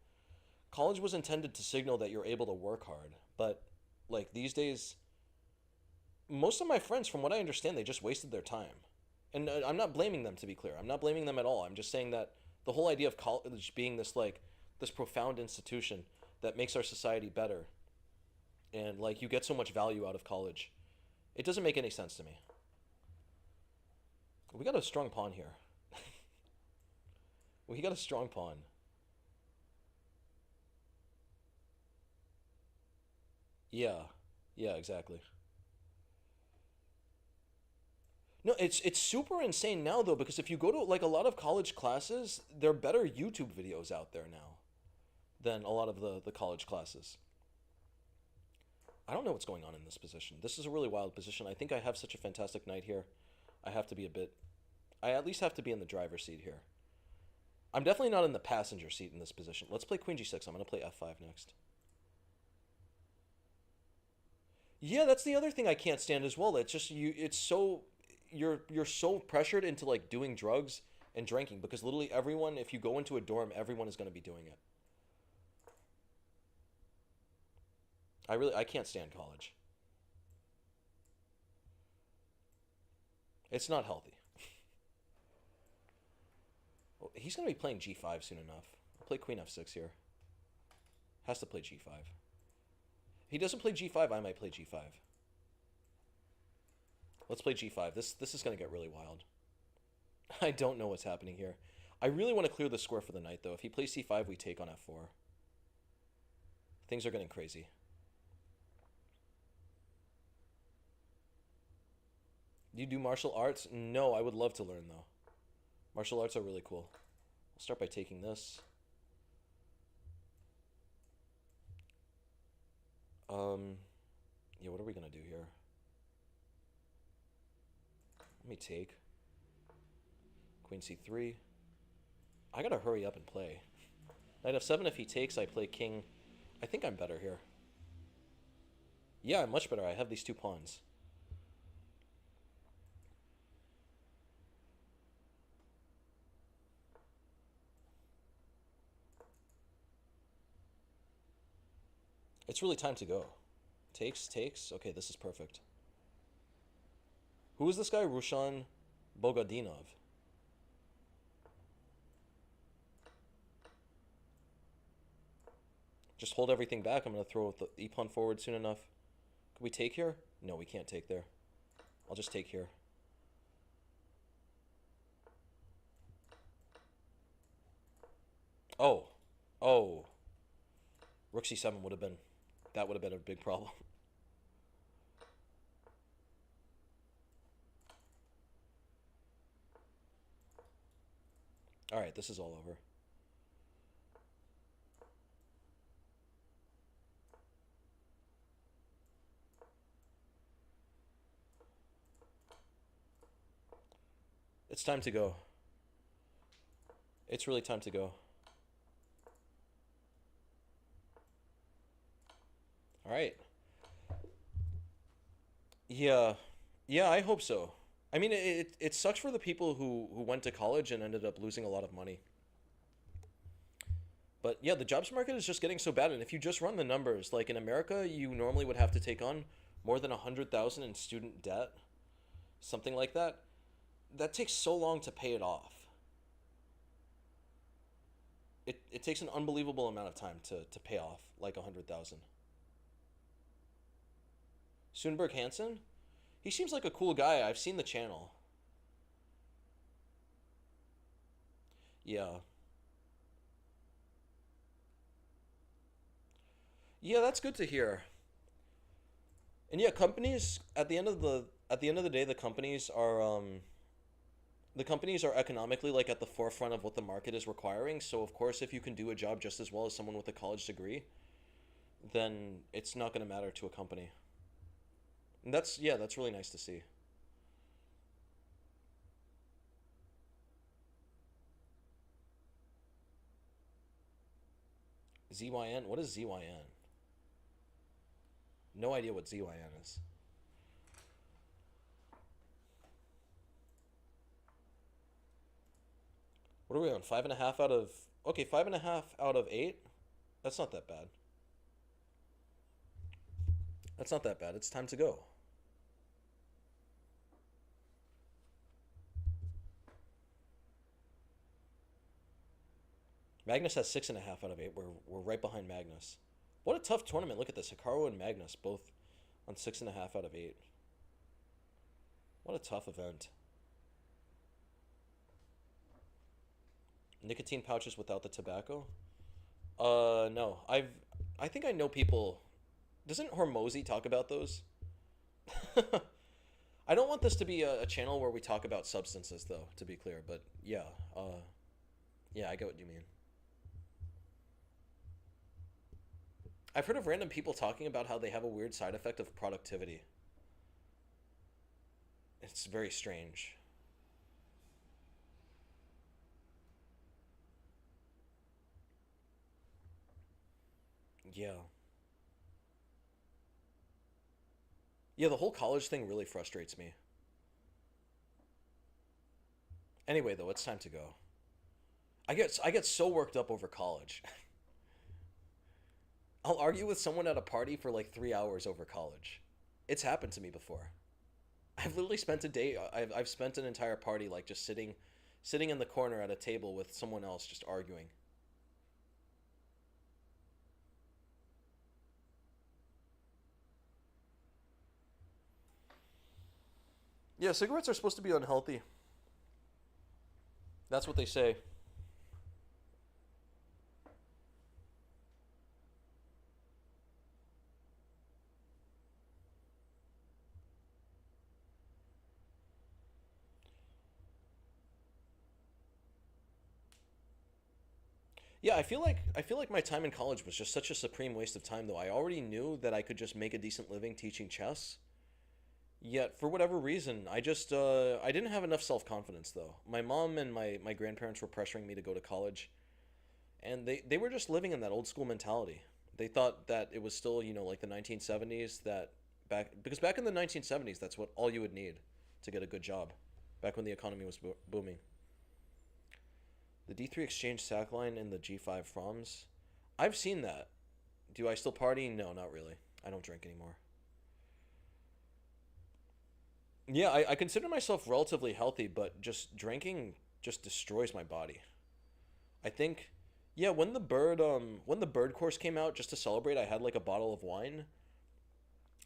to signal that you're able to work hard, but like these days, most of my friends, from what I understand, they just wasted their time. And I'm not blaming them, to be clear. I'm not blaming them at all. I'm just saying that the whole idea of college being this profound institution that makes our society better, and like you get so much value out of college, it doesn't make any sense to me. We got a strong pawn here. We got a strong pawn. Yeah, yeah, exactly. No, it's super insane now though, because if you go to like a lot of college classes, there are better YouTube videos out there now than a lot of the college classes. I don't know what's going on in this position. This is a really wild position. I think I have such a fantastic night here. I have to be a bit. I at least have to be in the driver's seat here. I'm definitely not in the passenger seat in this position. Let's play Queen G6. I'm gonna play F5 next. Yeah, that's the other thing I can't stand as well. It's just you. It's so you're so pressured into like doing drugs and drinking because literally everyone, if you go into a dorm, everyone is gonna be doing it. I can't stand college. It's not healthy. Well, he's gonna be playing G5 soon enough. I'll play Queen F6 here. Has to play G5. If he doesn't play G5, I might play G5. Let's play G5. This is gonna get really wild. I don't know what's happening here. I really want to clear the square for the knight though. If he plays C5, we take on F4. Things are getting crazy. Do you do martial arts? No, I would love to learn though. Martial arts are really cool. I'll start by taking this. Um, yeah, what are we gonna do here? Let me take Queen C3. I gotta hurry up and play. Knight F7, if he takes, I play King. I think I'm better here. Yeah, I'm much better. I have these two pawns. It's really time to go. Takes, takes. Okay, this is perfect. Who is this guy? Rushan Bogadinov. Just hold everything back. I'm going to throw the e-pawn forward soon enough. Can we take here? No, we can't take there. I'll just take here. Oh. Oh. Rook c7 would have been... That would have been a big problem. Alright, this is all over. It's time to go. It's really time to go. Alright. Yeah. Yeah, I hope so. I mean, it sucks for the people who went to college and ended up losing a lot of money. But yeah, the jobs market is just getting so bad. And if you just run the numbers, like in America, you normally would have to take on more than 100,000 in student debt, something like that. that takes so long to pay it off. It takes an unbelievable amount of time to pay off like 100,000. Sundberg Hansen, he seems like a cool guy. I've seen the channel. Yeah, yeah, that's good to hear. And yeah, companies at the end of the day, the companies are economically like at the forefront of what the market is requiring. So of course, if you can do a job just as well as someone with a college degree, then it's not going to matter to a company. And that's yeah, that's really nice to see. ZYN, what is ZYN? No idea what ZYN is. What are we on? Five and a half out of okay, five and a half out of eight. That's not that bad. That's not that bad. It's time to go. Magnus has six and a half out of eight. We're right behind Magnus. What a tough tournament. Look at this. Hikaru and Magnus both on six and a half out of eight. What a tough event. Nicotine pouches without the tobacco? No. I think I know people. Doesn't Hormozy talk about those? I don't want this to be a channel where we talk about substances, though. To be clear, but yeah, yeah, I get what you mean. I've heard of random people talking about how they have a weird side effect of productivity. It's very strange. Yeah. Yeah, the whole college thing really frustrates me. Anyway, though, it's time to go. I get so worked up over college. I'll argue with someone at a party for like 3 hours over college. It's happened to me before. I've literally spent a day. I've spent an entire party like just sitting in the corner at a table with someone else just arguing. Yeah, cigarettes are supposed to be unhealthy. That's what they say. Yeah, I feel like my time in college was just such a supreme waste of time though. I already knew that I could just make a decent living teaching chess. Yet for whatever reason, I didn't have enough self-confidence though. My mom and my grandparents were pressuring me to go to college, and they were just living in that old school mentality. They thought that it was still, like the 1970s that back in the 1970s, that's what all you would need to get a good job. Back when the economy was booming. The D3 Exchange sack line and the G5 Froms. I've seen that. Do I still party? No, not really. I don't drink anymore. Yeah, I consider myself relatively healthy, but just drinking just destroys my body. I think, yeah, when the bird course came out, just to celebrate, I had like a bottle of wine.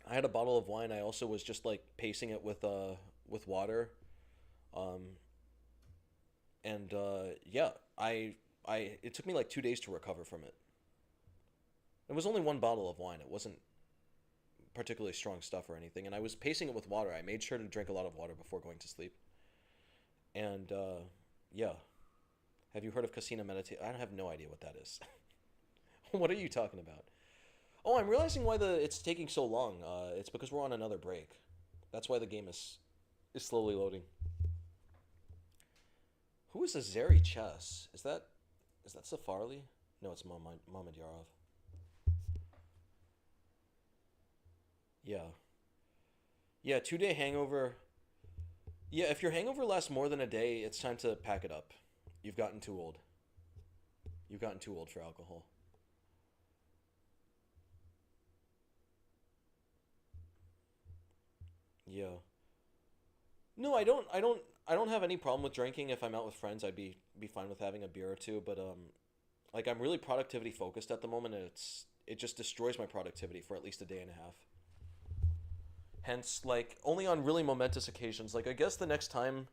I had a bottle of wine. I also was just like pacing it with water, um, and yeah, I it took me like 2 days to recover from it. It was only one bottle of wine. It wasn't particularly strong stuff or anything, and I was pacing it with water. I made sure to drink a lot of water before going to sleep. And yeah, have you heard of casino meditation? I have no idea what that is. What are you talking about? Oh, I'm realizing why the it's taking so long. It's because we're on another break. That's why the game is slowly loading. Who is Azeri Chess? Is that Safarli? No, it's Mohamed Yarov. Yeah, yeah. 2 day hangover. Yeah, if your hangover lasts more than a day, it's time to pack it up. You've gotten too old. You've gotten too old for alcohol. Yeah. No, I don't. I don't. I don't have any problem with drinking. If I'm out with friends, I'd be fine with having a beer or two. But like I'm really productivity focused at the moment, and it just destroys my productivity for at least a day and a half. Hence, like only on really momentous occasions. Like I guess the next time,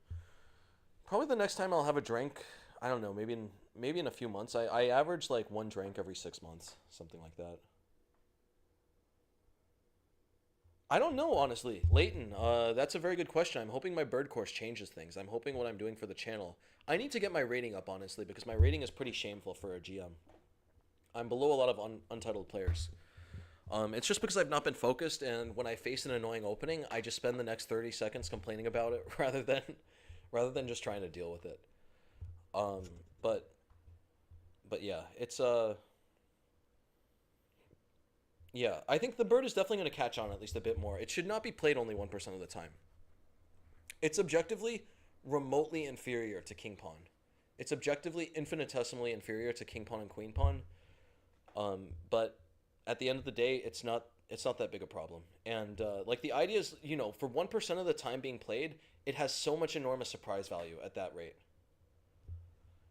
probably the next time I'll have a drink. I don't know. Maybe in a few months. I average like one drink every 6 months, something like that. I don't know, honestly. Leighton, that's a very good question. I'm hoping my bird course changes things. I'm hoping what I'm doing for the channel. I need to get my rating up, honestly, because my rating is pretty shameful for a GM. I'm below a lot of untitled players. It's just because I've not been focused, and when I face an annoying opening, I just spend the next 30 seconds complaining about it rather than just trying to deal with it. Um, but but yeah, it's yeah, I think the bird is definitely going to catch on at least a bit more. It should not be played only 1% of the time. It's objectively remotely inferior to king pawn. It's objectively infinitesimally inferior to king pawn and queen pawn. But at the end of the day, it's not that big a problem. And like the idea is, for 1% of the time being played, it has so much enormous surprise value at that rate.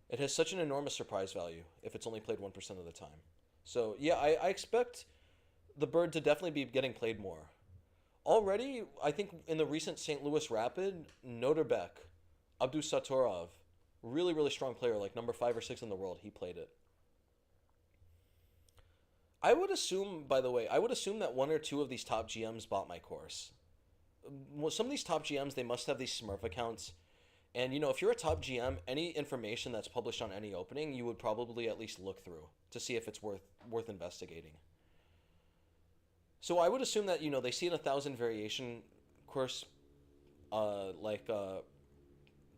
It has such an enormous surprise value if it's only played 1% of the time. So yeah, I expect the bird to definitely be getting played more. Already, I think in the recent St. Louis Rapid, Noterbeck, Abdusatorov, really, really strong player, like number 5 or 6 in the world, he played it. I would assume, by the way, I would assume that one or two of these top GMs bought my course. Well, some of these top GMs, they must have these Smurf accounts. And, if you're a top GM, any information that's published on any opening, you would probably at least look through to see if it's worth investigating. So I would assume that they see an 1,000 variation course,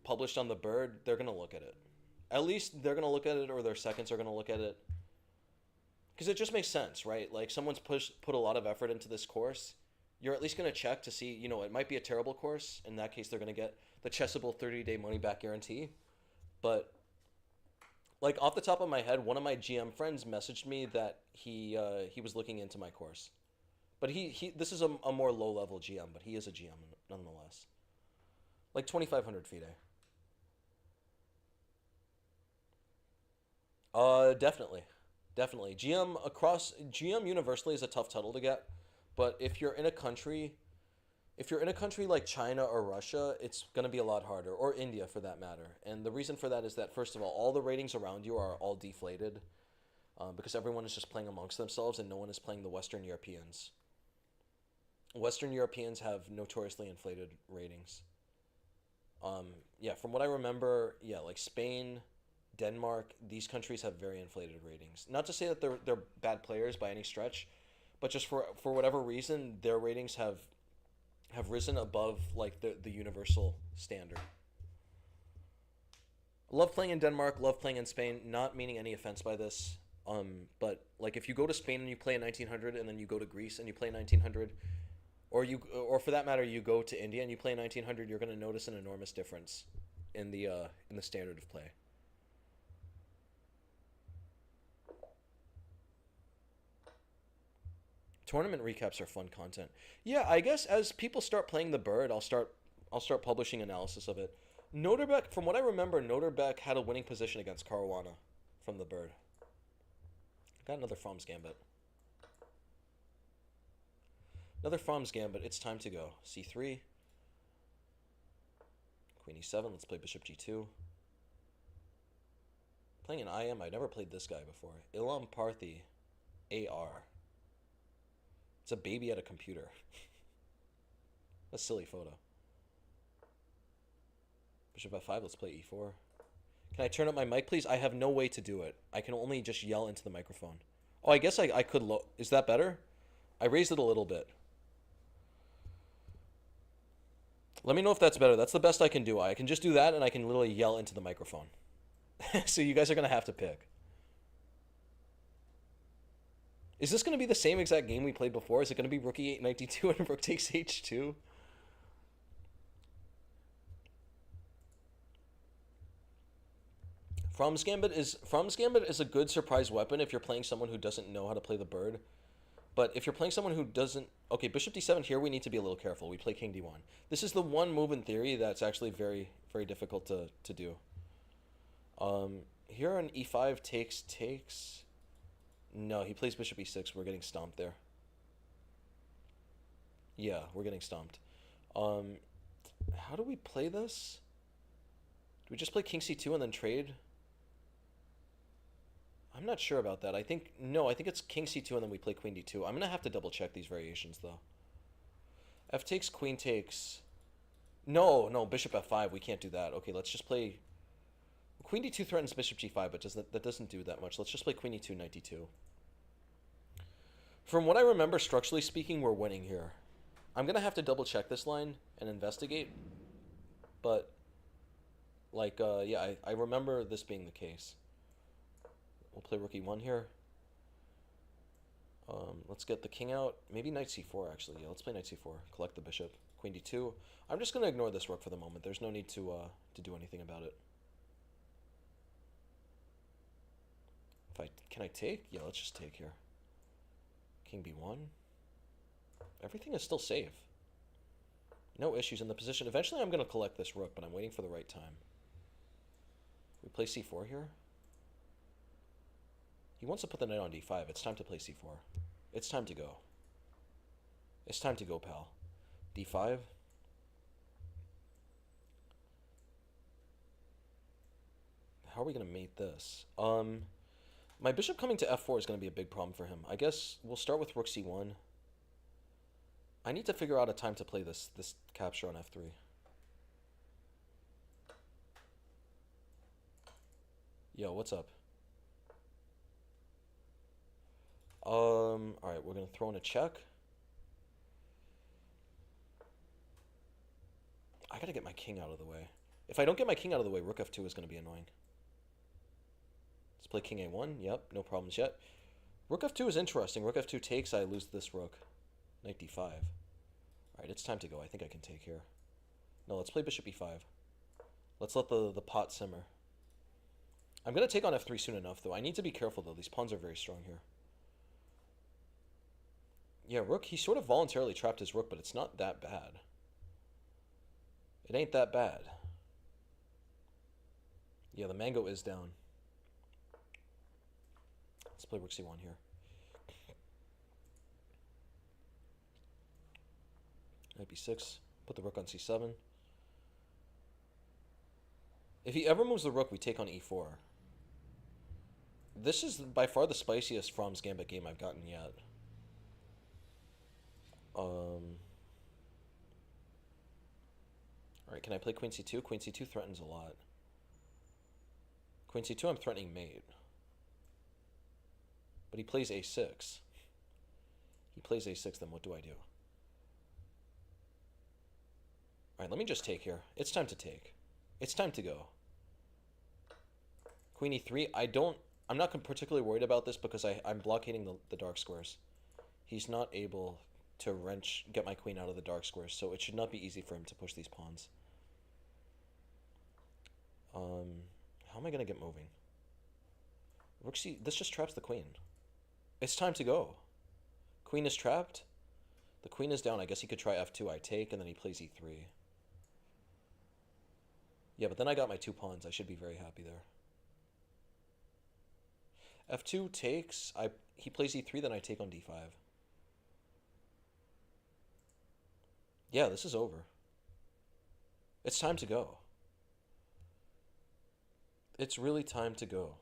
published on the bird, they're gonna look at it. At least they're gonna look at it, or their seconds are gonna look at it, because it just makes sense, right? Like someone's put a lot of effort into this course. You're at least gonna check to see, it might be a terrible course. In that case, they're gonna get the Chessable 30-day money back guarantee. But like off the top of my head, one of my GM friends messaged me that he was looking into my course. But he this is a more low level GM, but he is a GM nonetheless. Like 2,500 FIDE. Definitely, definitely. GM universally is a tough title to get, but if you're in a country like China or Russia, it's gonna be a lot harder, or India for that matter. And the reason for that is that first of all the ratings around you are all deflated, because everyone is just playing amongst themselves and no one is playing the Western Europeans. Western Europeans have notoriously inflated ratings. Yeah, from what I remember, yeah, like Spain, Denmark, these countries have very inflated ratings. Not to say that they're bad players by any stretch, but just for whatever reason, their ratings have risen above like the universal standard. Love playing in Denmark, love playing in Spain. Not meaning any offense by this, but like if you go to Spain and you play in 1900, and then you go to Greece and you play 1900, or for that matter, you go to India and you play 1900, you're going to notice an enormous difference in the standard of play. Tournament recaps are fun content. Yeah, I guess as people start playing the bird, I'll start publishing analysis of it. Noterbeck, from what I remember, Noterbeck had a winning position against Caruana from the bird. Got another From's Gambit. Another From's Gambit. It's time to go. C3. Queen E7. Let's play Bishop G2. Playing an IM. I never played this guy before. Ilham Parthi. AR. It's a baby at a computer. A silly photo. Bishop F5. Let's play E4. Can I turn up my mic, please? I have no way to do it. I can only just yell into the microphone. Oh, I guess I could Is that better? I raised it a little bit. Let me know if that's better. That's the best I can do. I can just do that, and I can literally yell into the microphone. So you guys are going to have to pick. Is this going to be the same exact game we played before? Is it going to be rook e8, knight d2, and rook takes h2? From's Gambit is a good surprise weapon if you're playing someone who doesn't know how to play the bird. But if you're playing someone who doesn't... Okay, bishop d7 here, we need to be a little careful. We play king d1. This is the one move in theory that's actually very, very difficult to do. Here on e5 takes... No, he plays bishop e6. We're getting stomped there. Yeah, we're getting stomped. How do we play this? Do we just play king c2 and then trade? I'm not sure about that. I think it's king c2 and then we play queen d2. I'm going to have to double check these variations though. F takes, queen takes. No, bishop f5. We can't do that. Okay, let's just play... Queen d2 threatens bishop g5, but that doesn't do that much. Let's just play queen e2, knight d2. From what I remember, structurally speaking, we're winning here. I'm going to have to double check this line and investigate. But, like, yeah, I remember this being the case. We'll play rook e1 here. Let's get the king out. Maybe knight c4, actually. Yeah, let's play knight c4. Collect the bishop. Queen d2. I'm just going to ignore this rook for the moment. There's no need to do anything about it. Can I take? Yeah, let's just take here. King b1. Everything is still safe. No issues in the position. Eventually I'm going to collect this rook, but I'm waiting for the right time. We play c4 here. He wants to put the knight on d5. It's time to play c4. It's time to go. It's time to go, pal. d5. How are we going to mate this? My bishop coming to f4 is going to be a big problem for him. I guess we'll start with rook c1. I need to figure out a time to play this capture on f3. Yo, what's up? Alright, we're going to throw in a check. I got to get my king out of the way. If I don't get my king out of the way, rook f2 is going to be annoying. Let's play king a1. Yep, no problems yet. Rook f2 is interesting. Rook f2 takes, I lose this rook. Knight d5. Alright, it's time to go. I think I can take here. No, let's play bishop e5. Let's let the pot simmer. I'm going to take on f3 soon enough, though. I need to be careful, though. These pawns are very strong here. Yeah, rook, he sort of voluntarily trapped his rook, but it's not that bad. It ain't that bad. Yeah, the mango is down. Let's play rook c1 here. Knight b6. Put the rook on c7. If he ever moves the rook, we take on e4. This is by far the spiciest Fromm's Gambit game I've gotten yet. Alright, can I play queen c2? Queen c2 threatens a lot. Queen c2, I'm threatening mate. But he plays a6. He plays a6, then what do I do? Alright, let me just take here. It's time to take. It's time to go. Queen e3, I'm not particularly worried about this because I'm blockading the dark squares. He's not able to get my queen out of the dark squares, so it should not be easy for him to push these pawns. How am I going to get moving? Rook c... This just traps the queen. It's time to go. Queen is trapped. The queen is down. I guess he could try f2. I take, and then he plays e3. Yeah, but then I got my two pawns. I should be very happy there. f2 takes. He plays e3, then I take on d5. Yeah, this is over. It's time to go. It's really time to go.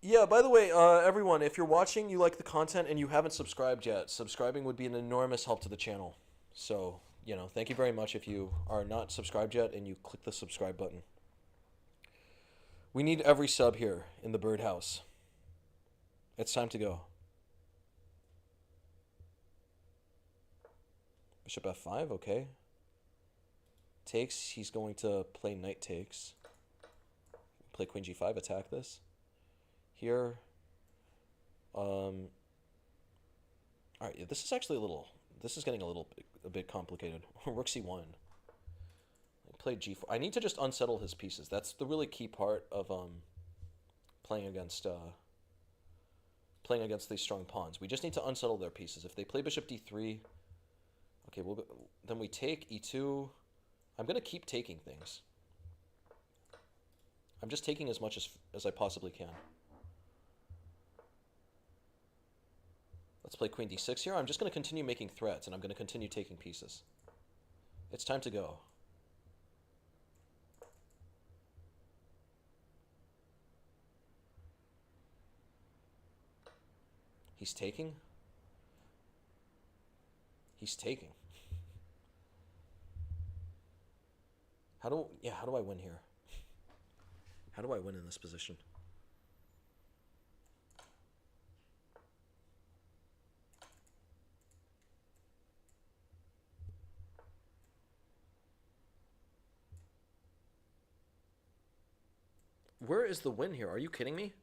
Yeah, by the way, everyone, if you're watching, you like the content, and you haven't subscribed yet, subscribing would be an enormous help to the channel. So, thank you very much if you are not subscribed yet and you click the subscribe button. We need every sub here in the birdhouse. It's time to go. Bishop f5, okay. Takes, he's going to play knight takes. Play queen g5, attack this. Here. Alright, yeah, this is actually this is getting a bit complicated. Rook c1. I played g4. I need to just unsettle his pieces. That's the really key part of playing against these strong pawns. We just need to unsettle their pieces. If they play bishop d3, okay, then we take e2. I'm gonna keep taking things. I'm just taking as much as I possibly can. Let's play queen d6 here. I'm just gonna continue making threats, and I'm gonna continue taking pieces. It's time to go. He's taking. He's taking. How do I win here? How do I win in this position? Where is the win here? Are you kidding me?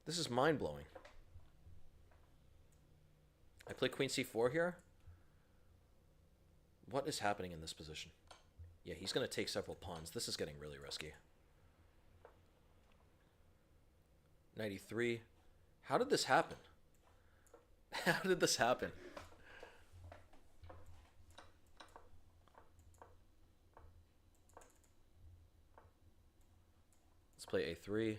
This is mind-blowing. I play queen c4 here. What is happening in this position? Yeah, he's going to take several pawns. This is getting really risky. 93. How did this happen? How did this happen? Let's play a3.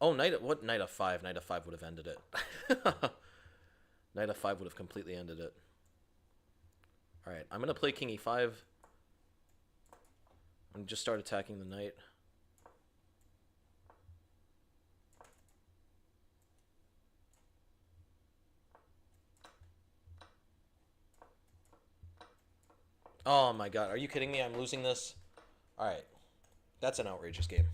Oh, knight f5? Knight f5 would have ended it. Knight f5 would have completely ended it. All right, I'm going to play king e5 and just start attacking the knight. Oh my god, are you kidding me? I'm losing this? All right, that's an outrageous game.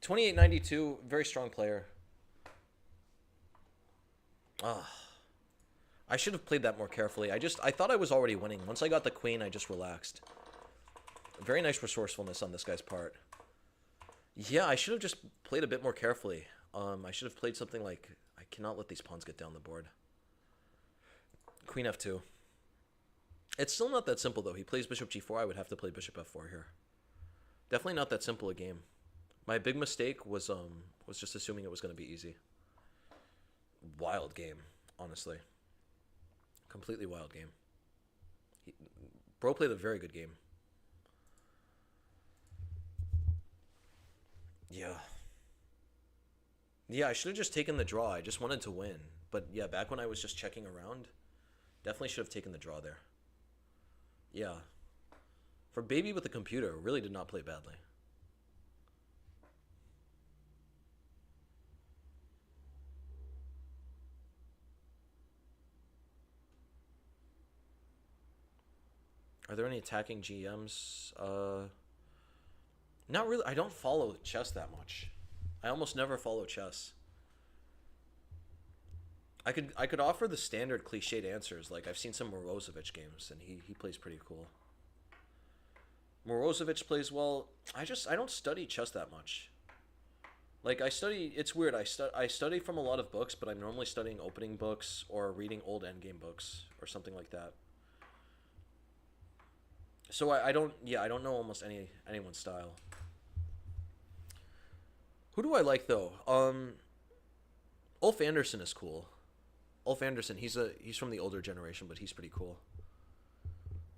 28-92, very strong player. I should have played that more carefully. I thought I was already winning. Once I got the queen, I just relaxed. Very nice resourcefulness on this guy's part. Yeah, I should have just played a bit more carefully. I should have played something like, I cannot let these pawns get down the board. Queen f2. It's still not that simple, though. He plays bishop g4. I would have to play bishop f4 here. Definitely not that simple a game. My big mistake was just assuming it was going to be easy. Wild game, honestly. Completely wild game. Bro played a very good game. Yeah. Yeah, I should have just taken the draw. I just wanted to win. But yeah, back when I was just checking around, definitely should have taken the draw there. Yeah. For baby with a computer, really did not play badly. Are there any attacking GMs? Not really. I don't follow chess that much. I almost never follow chess. I could offer the standard cliched answers. Like, I've seen some Morozevich games, and he plays pretty cool. Morozevich plays well. I don't study chess that much. Like, it's weird. I study from a lot of books, but I'm normally studying opening books or reading old endgame books or something like that. So I don't know almost anyone's style. Who do I like though? Ulf Anderson is cool. Ulf Anderson, he's from the older generation, but he's pretty cool.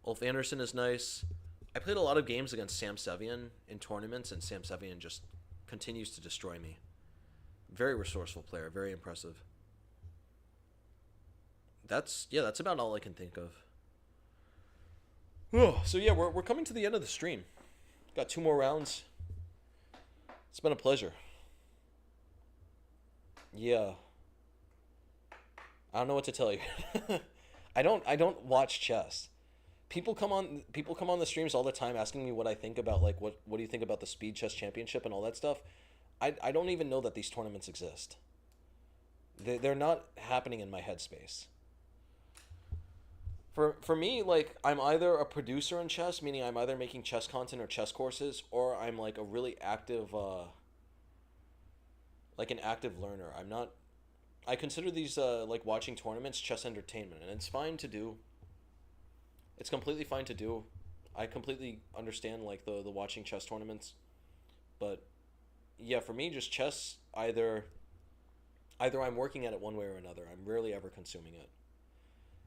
Ulf Anderson is nice. I played a lot of games against Sam Sevian in tournaments, and Sam Sevian just continues to destroy me. Very resourceful player, very impressive. That's about all I can think of. Oh, so yeah, we're coming to the end of the stream. Got 2 more rounds. It's been a pleasure. Yeah. I don't know what to tell you. I don't watch chess. People come on the streams all the time asking me what I think about, like, what do you think about the Speed Chess Championship and all that stuff. I don't even know that these tournaments exist. They're not happening in my headspace. For me, like, I'm either a producer in chess, meaning I'm either making chess content or chess courses, or I'm like a really active, like an active learner. I consider these, like, watching tournaments chess entertainment, and it's fine to do. It's completely fine to do. I completely understand, like, the watching chess tournaments, but Yeah, for me, just chess. Either I'm working at it one way or another. I'm rarely ever consuming it.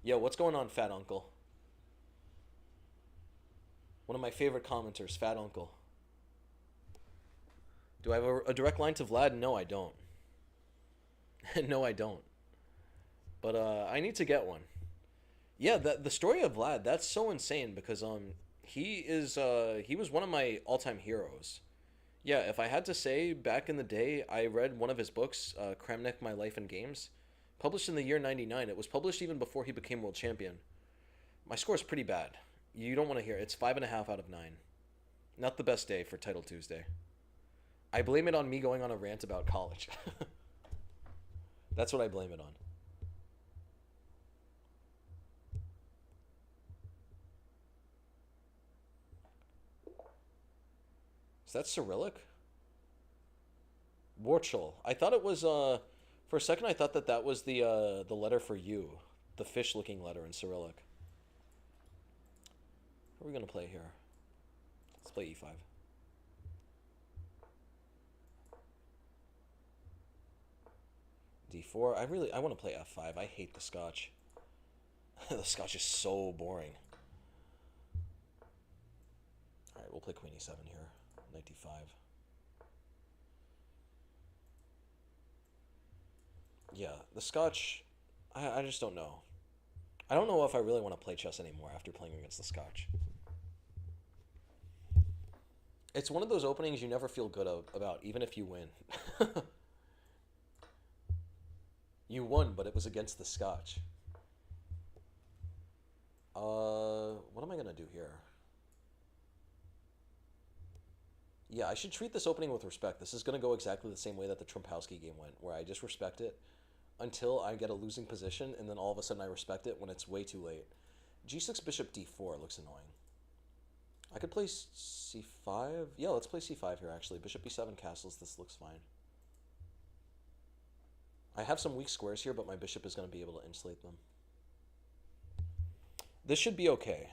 Yo, what's going on, Fat Uncle? One of my favorite commenters, Fat Uncle. Do I have a direct line to Vlad? No, I don't. No, I don't. But I need to get one. Yeah, the story of Vlad, that's so insane because he was one of my all-time heroes. Yeah, if I had to say, back in the day, I read one of his books, Kramnik: My Life in Games, published in the year '99. It was published even before he became world champion. My score is pretty bad. You don't want to hear it. It's 5.5 out of 9. Not the best day for Title Tuesday. I blame it on me going on a rant about college. That's what I blame it on. Is that Cyrillic? Warchel. I thought it was for a second I thought that was the letter for you, the fish-looking letter in Cyrillic. What are we gonna play here? Let's play e5. D4. I want to play f5. I hate the Scotch. The Scotch is so boring. All right, we'll play Queen e7 here. Knight d5. Yeah, the Scotch. I just don't know. I don't know if I really want to play chess anymore after playing against the Scotch. It's one of those openings you never feel good about, even if you win. You won, but it was against the Scotch. What am I gonna do here? Yeah, I should treat this opening with respect. This is gonna go exactly the same way that the Trumpowski game went, where I just respect it until I get a losing position, and then all of a sudden I respect it when it's way too late. G6 bishop d4 looks annoying. I could play c5. Yeah, let's play c5 here, actually. Bishop b7 castles. This looks fine. I have some weak squares here, but my bishop is going to be able to insulate them. This should be okay.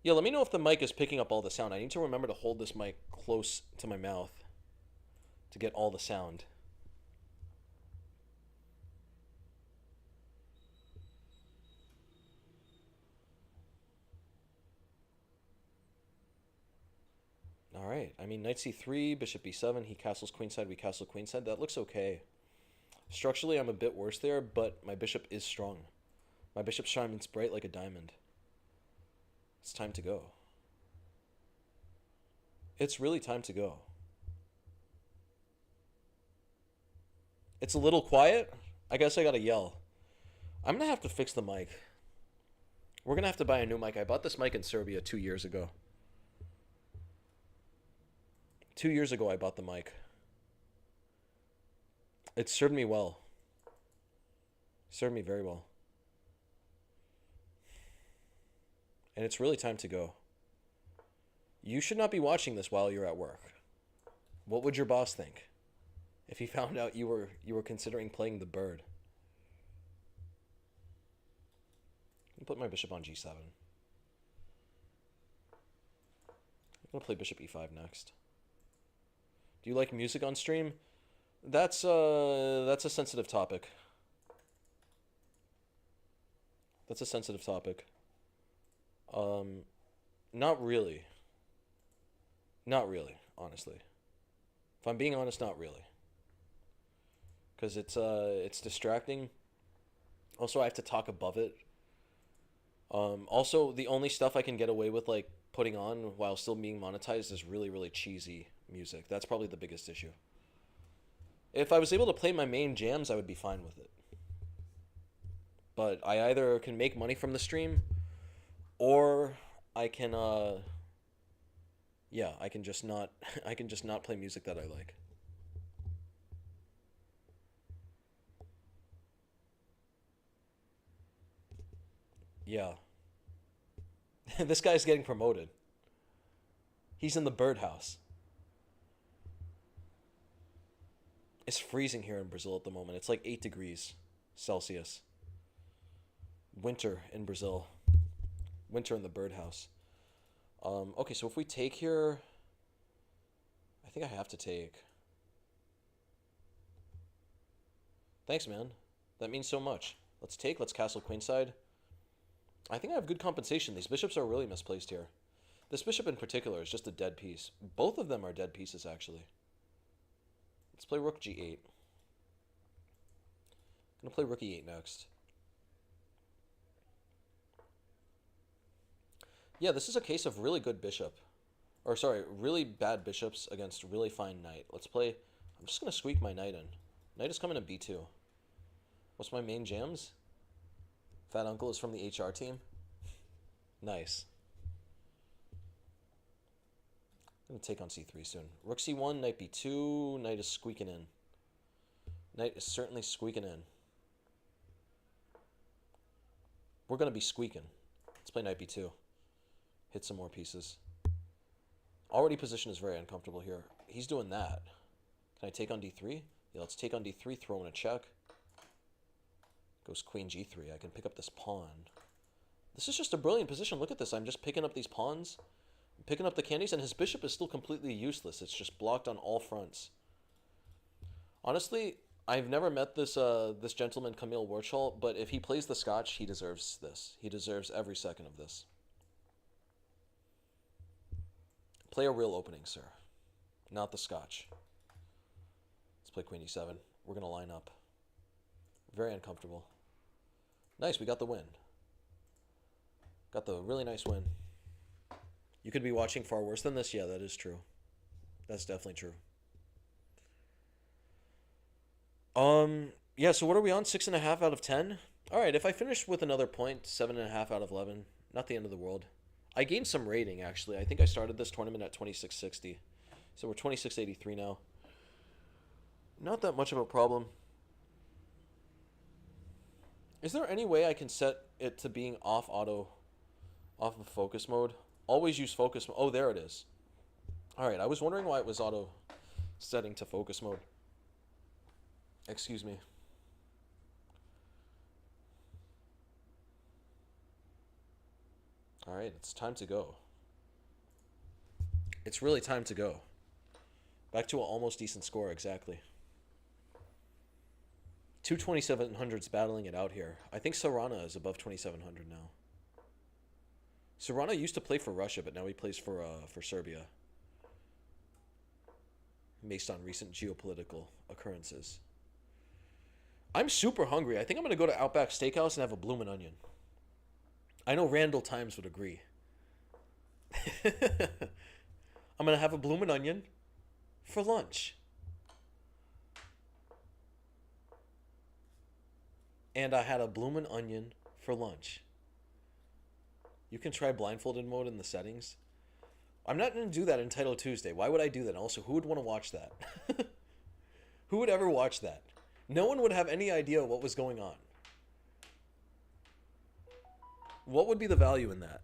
Yeah, let me know if the mic is picking up all the sound. I need to remember to hold this mic close to my mouth to get all the sound. All right. I mean, knight c3, bishop b7. He castles queenside. We castle queenside. That looks okay. Structurally, I'm a bit worse there, but my bishop is strong. My bishop shines bright like a diamond. It's time to go. It's really time to go. It's a little quiet. I guess I gotta yell. I'm gonna have to fix the mic. We're gonna have to buy a new mic. I bought this mic in Serbia 2 years ago. 2 years ago, I bought the mic. It served me well. Served me very well. And it's really time to go. You should not be watching this while you're at work. What would your boss think if he found out you were considering playing the bird? I'll put my bishop on g7. I'm gonna play bishop e5 next. Do you like music on stream? That's a sensitive topic. That's a sensitive topic. Not really. Not really, honestly. If I'm being honest, not really. Because it's distracting. Also, I have to talk above it. Also, the only stuff I can get away with like putting on while still being monetized is really, really cheesy music. That's probably the biggest issue. If I was able to play my main jams, I would be fine with it. But I either can make money from the stream, or I can yeah, I can just not I can just not play music that I like. Yeah. This guy's getting promoted. He's in the birdhouse. It's freezing here in Brazil at the moment. It's like 8 degrees Celsius. Winter in Brazil. Winter in the birdhouse. Okay, so if we take here, I think I have to take. Thanks, man. That means so much. Let's take. Let's castle queenside. I think I have good compensation. These bishops are really misplaced here. This bishop in particular is just a dead piece. Both of them are dead pieces, actually. Let's play rook g8. I'm going to play rook e8 next. Yeah, this is a case of really good bishop. Or, sorry, really bad bishops against really fine knight. Let's play... I'm just going to squeak my knight in. Knight is coming to b2. What's my main jams? Fat Uncle is from the HR team. Nice. I'm going to take on c3 soon. Rook c1, knight b2. Knight is squeaking in. Knight is certainly squeaking in. We're going to be squeaking. Let's play knight b2. Hit some more pieces. Already position is very uncomfortable here. He's doing that. Can I take on d3? Yeah, let's take on d3, throw in a check. Goes queen g3. I can pick up this pawn. This is just a brilliant position. Look at this. I'm just picking up these pawns. I'm picking up the candies, and his bishop is still completely useless. It's just blocked on all fronts. Honestly, I've never met this this gentleman, Camille Warchal, but if he plays the Scotch, he deserves this. He deserves every second of this. Play a real opening, sir. Not the Scotch. Let's play queen e7. We're going to line up. Very uncomfortable. Nice, we got the win. Got the really nice win. You could be watching far worse than this. Yeah, that is true. That's definitely true. Yeah, so what are we on? 6.5 out of 10? Alright, if I finish with another point, 7.5 out of 11, not the end of the world. I gained some rating, actually. I think I started this tournament at 2660. So we're 2683 now. Not that much of a problem. Is there any way I can set it to being off of focus mode? Always use focus mode. Oh, there it is. Alright, I was wondering why it was auto setting to focus mode. Excuse me. Alright, it's time to go. It's really time to go. Back to an almost decent score, exactly. Two 2700s battling it out here. I think Sarana is above 2700 now. Sarana used to play for Russia, but now he plays for Serbia. Based on recent geopolitical occurrences. I'm super hungry. I think I'm going to go to Outback Steakhouse and have a bloomin' onion. I know Randall Times would agree. I'm going to have a bloomin' onion for lunch. And I had a bloomin' onion for lunch. You can try blindfolded mode in the settings. I'm not going to do that in Title Tuesday. Why would I do that? And also, who would want to watch that? Who would ever watch that? No one would have any idea what was going on. What would be the value in that?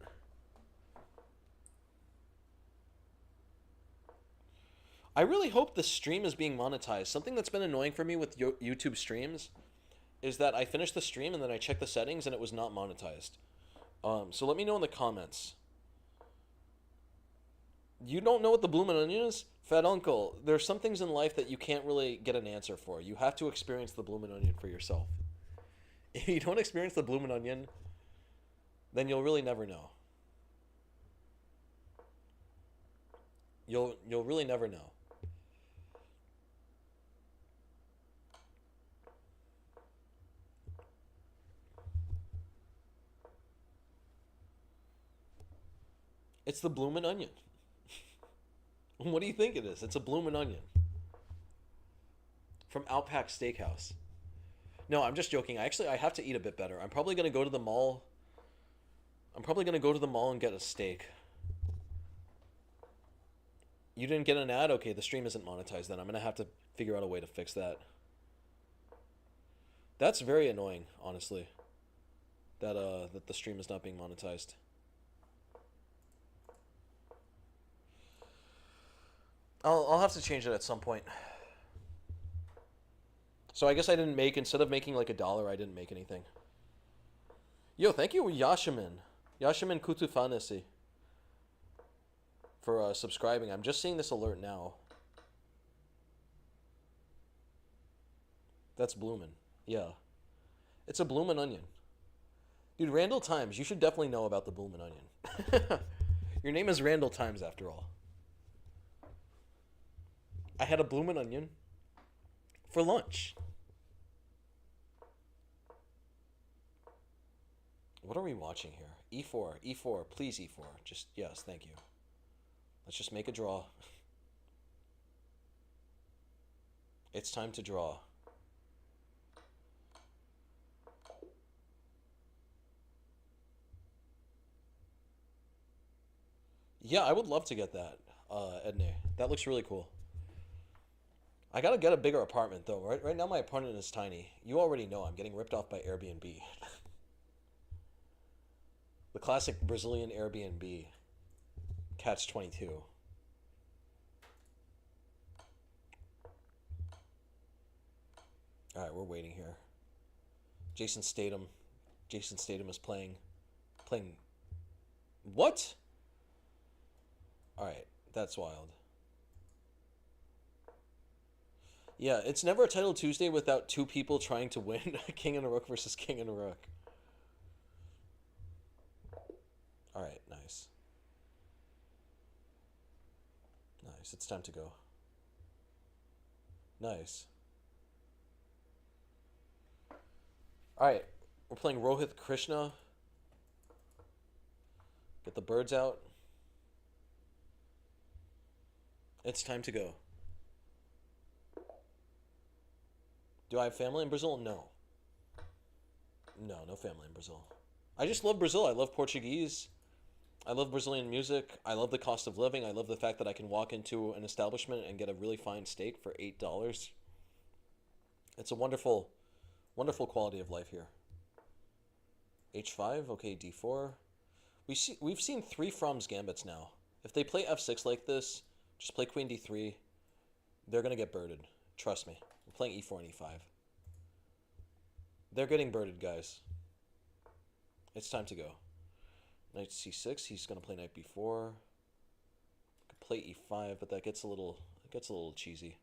I really hope the stream is being monetized. Something that's been annoying for me with YouTube streams is that I finish the stream and then I check the settings and it was not monetized. So let me know in the comments. You don't know what the bloomin' onion is? Fat Uncle, there's some things in life that you can't really get an answer for. You have to experience the bloomin' onion for yourself. If you don't experience the bloomin' onion, then you'll really never know. You'll really never know. It's the bloomin' onion. What do you think it is? It's a bloomin' onion. From Outback Steakhouse. No, I'm just joking. I have to eat a bit better. I'm probably going to go to the mall. And get a steak. You didn't get an ad? Okay, the stream isn't monetized then. I'm going to have to figure out a way to fix that. That's very annoying, honestly. That the stream is not being monetized. I'll have to change it at some point. So I guess I didn't make, instead of making like $1, I didn't make anything. Yo, thank you, Yashimin. Yashimin Kutufanesi. For subscribing. I'm just seeing this alert now. That's bloomin'. Yeah. It's a bloomin' onion. Dude, Randall Times, you should definitely know about the bloomin' onion. Your name is Randall Times after all. I had a bloomin' onion for lunch. What are we watching here? E4, E4, please E4. Just, yes, thank you. Let's just make a draw. It's time to draw. Yeah, I would love to get that, Edney. That looks really cool. I gotta get a bigger apartment though. Right now my apartment is tiny. You already know I'm getting ripped off by Airbnb. The classic Brazilian Airbnb. Catch 22. All right, we're waiting here. Jason Statham. Jason Statham is playing. What? All right, that's wild. Yeah, it's never a title Tuesday without two people trying to win. King and a Rook versus King and a Rook. All right, nice. Nice. It's time to go. Nice. All right, we're playing Rohit Krishna. Get the birds out. It's time to go. Do I have family in Brazil? No. No, no family in Brazil. I just love Brazil. I love Portuguese. I love Brazilian music. I love the cost of living. I love the fact that I can walk into an establishment and get a really fine steak for $8. It's a wonderful, wonderful quality of life here. H5, okay, D4. We've seen three From's gambits now. If they play F6 like this, just play Queen D3. They're gonna get birded. Trust me. We're playing E4 and E5. They're getting birded, guys. It's time to go. Knight C6. He's gonna play Knight B4. Could play E5, but that gets a little cheesy.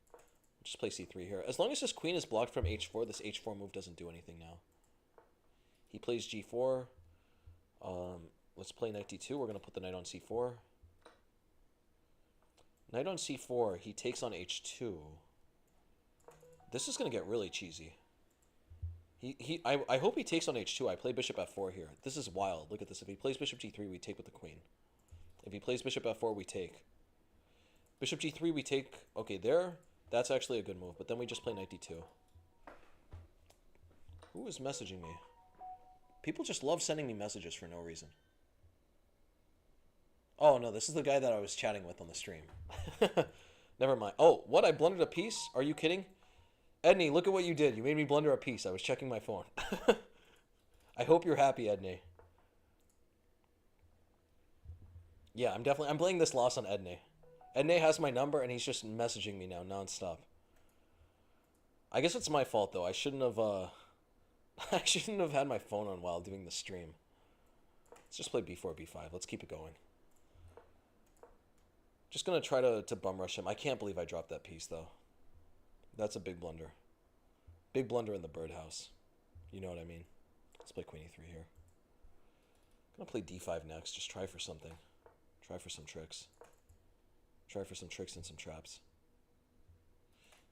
Just play C3 here. As long as this queen is blocked from H4, this H4 move doesn't do anything now. He plays G4. Let's play Knight D2. We're gonna put the knight on C4. Knight on C4. He takes on H2. This is gonna get really cheesy. I hope he takes on H2. I play Bishop F4 here. This is wild. Look at this. If he plays Bishop G3, we take with the queen. If he plays Bishop F4, we take. Bishop G3, we take. Okay, there. That's actually a good move. But then we just play Knight D2. Who is messaging me? People just love sending me messages for no reason. Oh, no. This is the guy that I was chatting with on the stream. Never mind. Oh, what? I blundered a piece? Are you kidding? Edney, look at what you did. You made me blunder a piece. I was checking my phone. I hope you're happy, Edney. Yeah, I'm blaming this loss on Edney. Edney has my number and he's just messaging me now nonstop. I guess it's my fault though. I shouldn't have I shouldn't have had my phone on while doing the stream. Let's just play B4, B5. Let's keep it going. Just gonna try to bum rush him. I can't believe I dropped that piece though. That's a big blunder. Big blunder in the birdhouse. You know what I mean. Let's play Queen E3 here. I'm gonna play D5 next. Just try for something. Try for some tricks. Try for some tricks and some traps.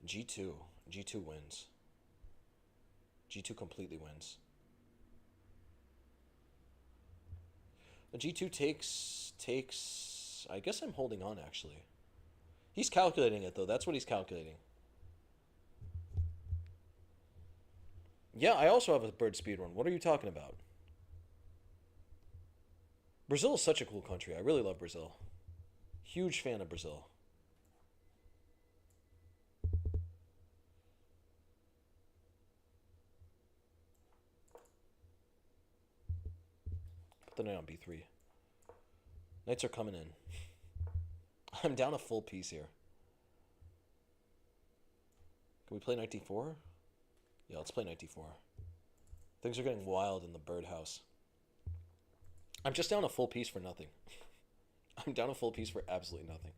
G2. G2 wins. G2 completely wins. The G2 takes... I guess I'm holding on, actually. He's calculating it, though. That's what he's calculating. Yeah, I also have a bird speed run. What are you talking about? Brazil is such a cool country. I really love Brazil. Huge fan of Brazil. Put the knight on B3. Knights are coming in. I'm down a full piece here. Can we play knight D4? Yeah, let's play knight D4. Things are getting wild in the birdhouse. I'm just down a full piece for nothing. I'm down a full piece for absolutely nothing.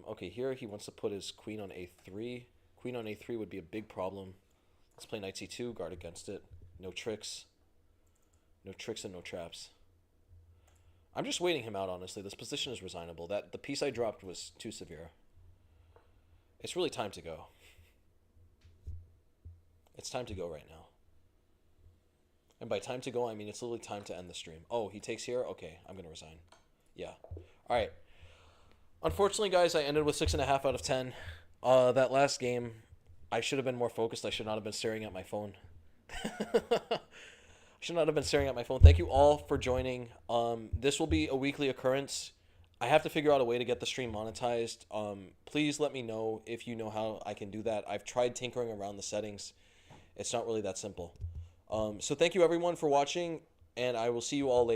Okay, here he wants to put his queen on A3. queen on a3 would be a big problem. Let's play knight c2, guard against it. No tricks. No tricks and no traps. I'm just waiting him out, honestly. This position is resignable. The piece I dropped was too severe. It's really time to go. It's time to go right now. And by time to go, I mean it's literally time to end the stream. Oh, he takes here? Okay, I'm going to resign. Yeah. All right. Unfortunately, guys, I ended with 6.5 out of 10. That last game, I should have been more focused. I should not have been staring at my phone. Should not have been staring at my phone. Thank you all for joining. This will be a weekly occurrence. I have to figure out a way to get the stream monetized. Please let me know if you know how I can do that. I've tried tinkering around the settings. It's not really that simple. So thank you everyone for watching, and I will see you all later.